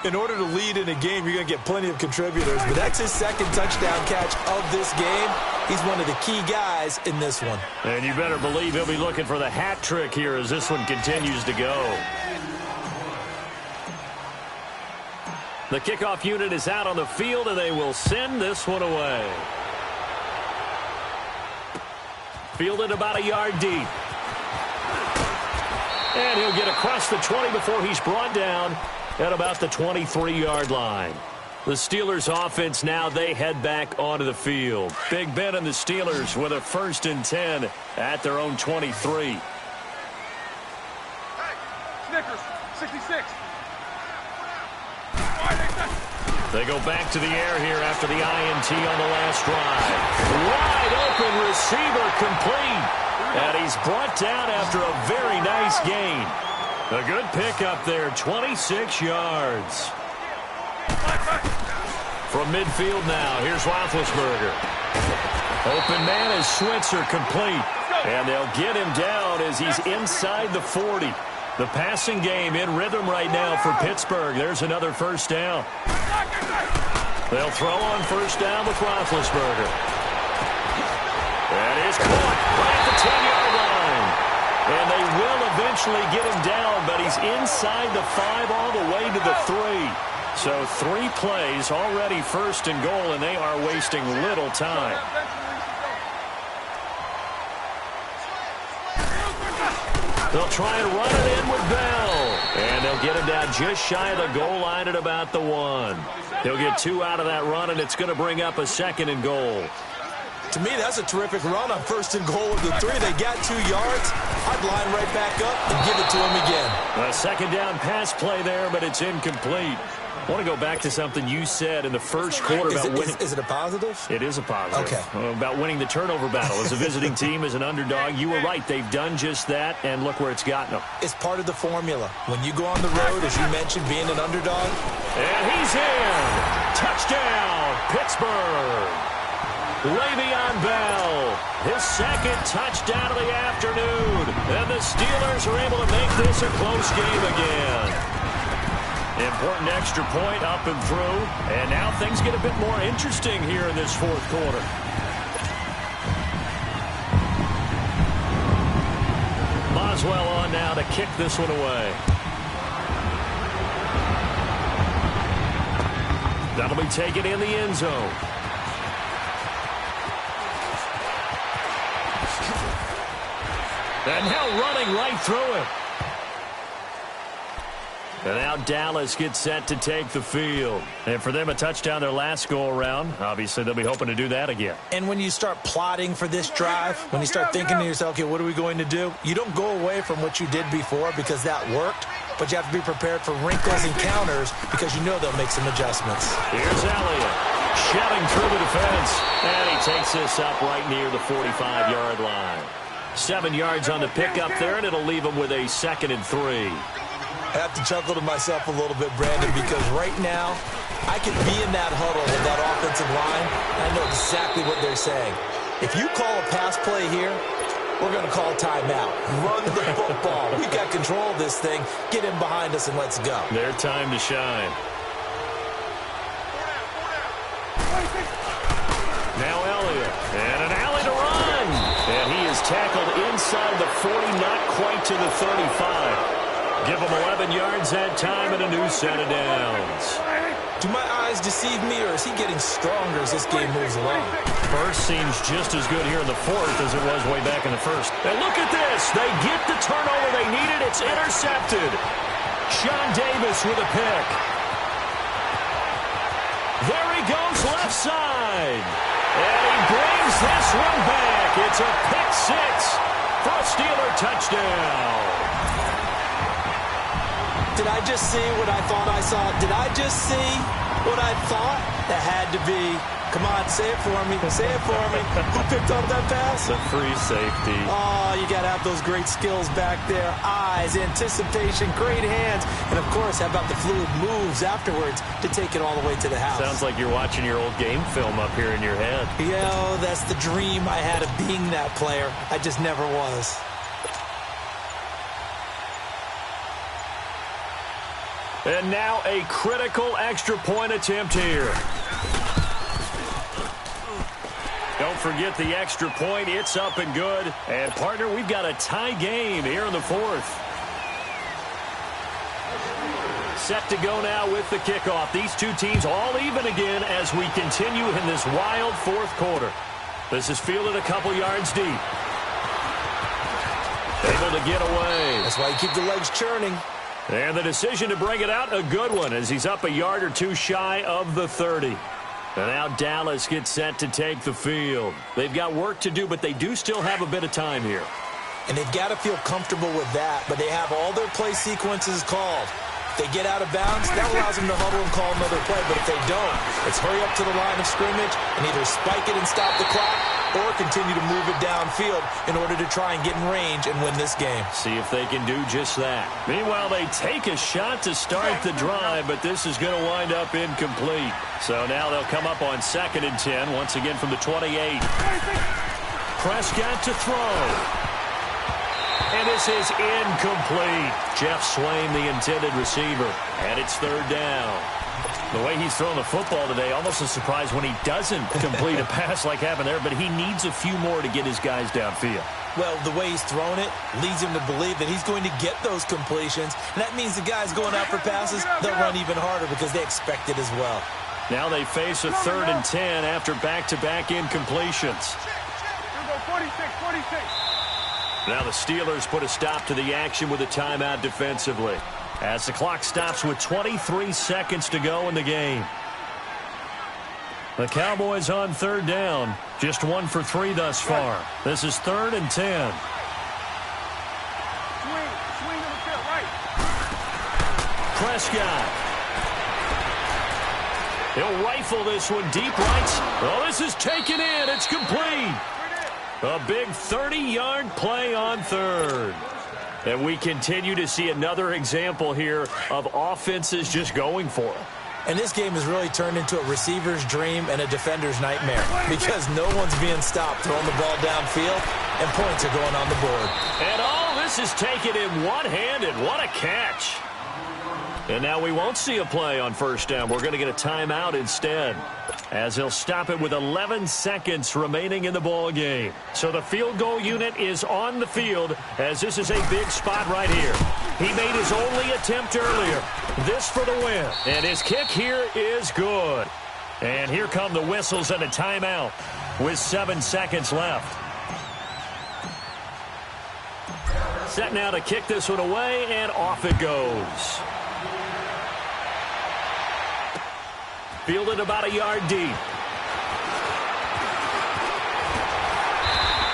In order to lead in a game, you're going to get plenty of contributors, but that's his 2nd touchdown catch of this game. He's one of the key guys in this one. And you better believe he'll be looking for the hat trick here as this one continues to go. The kickoff unit is out on the field, and they will send this one away. Fielded about a yard deep. And he'll get across the 20 before he's brought down at about the 23-yard line. The Steelers offense now, they head back onto the field. Big Ben and the Steelers with a 1st and 10 at their own 23. Hey, Snickers, 66. They go back to the air here after the INT on the last drive. Wide open receiver complete. And he's brought down after a very nice gain. A good pickup there, 26 yards. From midfield now, here's Roethlisberger. Open man is Switzer complete. And they'll get him down as he's inside the 40. The passing game in rhythm right now for Pittsburgh. There's another 1st down. They'll throw on 1st down with Roethlisberger. And he's caught right at the 10-yard line. And they will eventually get him down, but he's inside the 5 all the way to the 3. So 3 plays, already 1st and goal, and they are wasting little time. They'll try and run it in with Bell. And they'll get him down just shy of the goal line at about the 1. He'll get 2 out of that run, and it's going to bring up a 2nd and goal. To me, that's a terrific run on 1st and goal of the 3. They got 2 yards. I'd line right back up and give it to him again. A 2nd down pass play there, but it's incomplete. I want to go back to something you said in the first quarter about winning. Is it a positive? It is a positive. Okay. About winning the turnover battle as a visiting team, as an underdog. You were right. They've done just that, and look where it's gotten them. It's part of the formula. When you go on the road, as you mentioned, being an underdog. And he's in. Touchdown, Pittsburgh. Le'Veon Bell, his 2nd touchdown of the afternoon. And the Steelers are able to make this a close game again. Important extra point up and through. And now things get a bit more interesting here in this 4th quarter. Boswell on now to kick this one away. That'll be taken in the end zone. And now running right through it. And now Dallas gets set to take the field. And for them, a touchdown their last go-around. Obviously, they'll be hoping to do that again. And when you start plotting for this drive, when you start thinking to yourself, okay, what are we going to do? You don't go away from what you did before because that worked, but you have to be prepared for wrinkles and counters because you know they'll make some adjustments. Here's Elliott shouting through the defense. And he takes this up right near the 45-yard line. 7 yards on the pickup there, and it'll leave him with a 2nd and 3. I have to chuckle to myself a little bit, Brandon, because right now I could be in that huddle with that offensive line, and I know exactly what they're saying. If you call a pass play here, we're going to call a timeout. Run the football. We got control of this thing. Get in behind us and let's go. Their time to shine. Now Elliott, and an alley to run. And he is tackled inside the 40, not quite to the 35. Give him 11 yards that time and a new set of downs. Do my eyes deceive me, or is he getting stronger as this game moves along? First seems just as good here in the 4th as it was way back in the 1st. And look at this. They get the turnover they needed. It's intercepted. Sean Davis with a pick. There he goes left side. And he brings this one back. It's a pick 6 for a Steeler touchdown. Did I just see what I thought I saw? Did I just see what I thought? That had to be. Come on, say it for me. Say it for me. Who picked up that pass? The free safety. Oh, you got to have those great skills back there. Eyes, anticipation, great hands. And, of course, how about the fluid moves afterwards to take it all the way to the house? Sounds like you're watching your old game film up here in your head. Yeah, that's the dream I had of being that player. I just never was. And now a critical extra point attempt here. Don't forget the extra point. It's up and good. And, partner, we've got a tie game here in the fourth. Set to go now with the kickoff. These two teams all even again as we continue in this wild fourth quarter. This is fielded a couple yards deep. Able to get away. That's why you keep the legs churning. And the decision to bring it out, a good one, as he's up a yard or two shy of the 30. And now Dallas gets set to take the field. They've got work to do, but they do still have a bit of time here. And they've got to feel comfortable with that, but they have all their play sequences called. If they get out of bounds, that allows them to huddle and call another play. But if they don't, it's hurry up to the line of scrimmage and either spike it and stop the clock or continue to move it downfield in order to try and get in range and win this game. See if they can do just that. Meanwhile, they take a shot to start the drive, but this is going to wind up incomplete. So now they'll come up on 2nd and 10, once again from the 28. Prescott to throw. And this is incomplete. Jeff Swain, the intended receiver. And it's 3rd down. The way he's throwing the football today, almost a surprise when he doesn't complete a pass like happened there, but he needs a few more to get his guys downfield. Well, the way he's thrown it leads him to believe that he's going to get those completions. And that means the guys going out for passes, they'll run even harder because they expect it as well. Now they face a 3rd and 10 after back-to-back incompletions. Now the Steelers put a stop to the action with a timeout defensively, as the clock stops with 23 seconds to go in the game. The Cowboys on 3rd down, just 1 for 3 thus far. This is 3rd and 10. Swing on the field, right. Prescott. He'll rifle this one deep right. Oh, this is taken in. It's complete. A big 30-yard play on 3rd. And we continue to see another example here of offenses just going for it. And this game has really turned into a receiver's dream and a defender's nightmare because no one's being stopped throwing the ball downfield, and points are going on the board. And all this is taken in one-handed. What a catch. And now we won't see a play on 1st down. We're going to get a timeout instead, as he'll stop it with 11 seconds remaining in the ball game. So the field goal unit is on the field, as this is a big spot right here. He made his only attempt earlier. This for the win. And his kick here is good. And here come the whistles and a timeout with 7 seconds left. Set now to kick this one away, and off it goes. Fielded about a yard deep.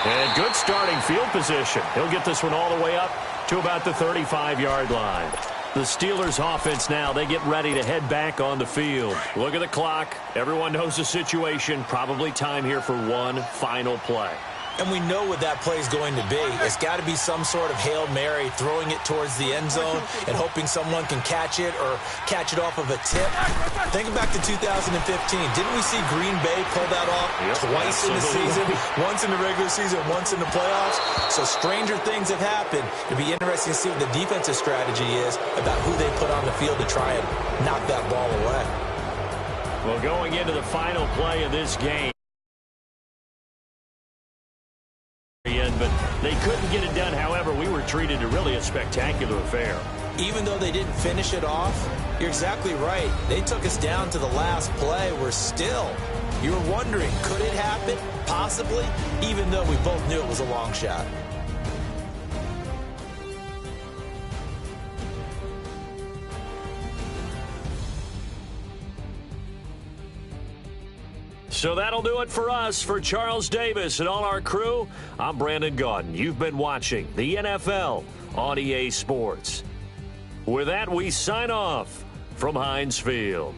And good starting field position. He'll get this one all the way up to about the 35-yard line. The Steelers offense now, they get ready to head back on the field. Look at the clock. Everyone knows the situation. Probably time here for one final play. And we know what that play is going to be. It's got to be some sort of Hail Mary, throwing it towards the end zone and hoping someone can catch it or catch it off of a tip. Think back to 2015. Didn't we see Green Bay pull that off twice in the season? Once in the regular season, once in the playoffs. So stranger things have happened. It'll be interesting to see what the defensive strategy is about who they put on the field to try and knock that ball away. Well, going into the final play of this game, but they couldn't get it done. However, we were treated to really a spectacular affair. Even though they didn't finish it off, you're exactly right. They took us down to the last play. We're still, you were wondering, could it happen? Possibly, even though we both knew it was a long shot. So that'll do it for us. For Charles Davis and all our crew, I'm Brandon Gaudin. You've been watching the NFL on EA Sports. With that, we sign off from Heinz Field.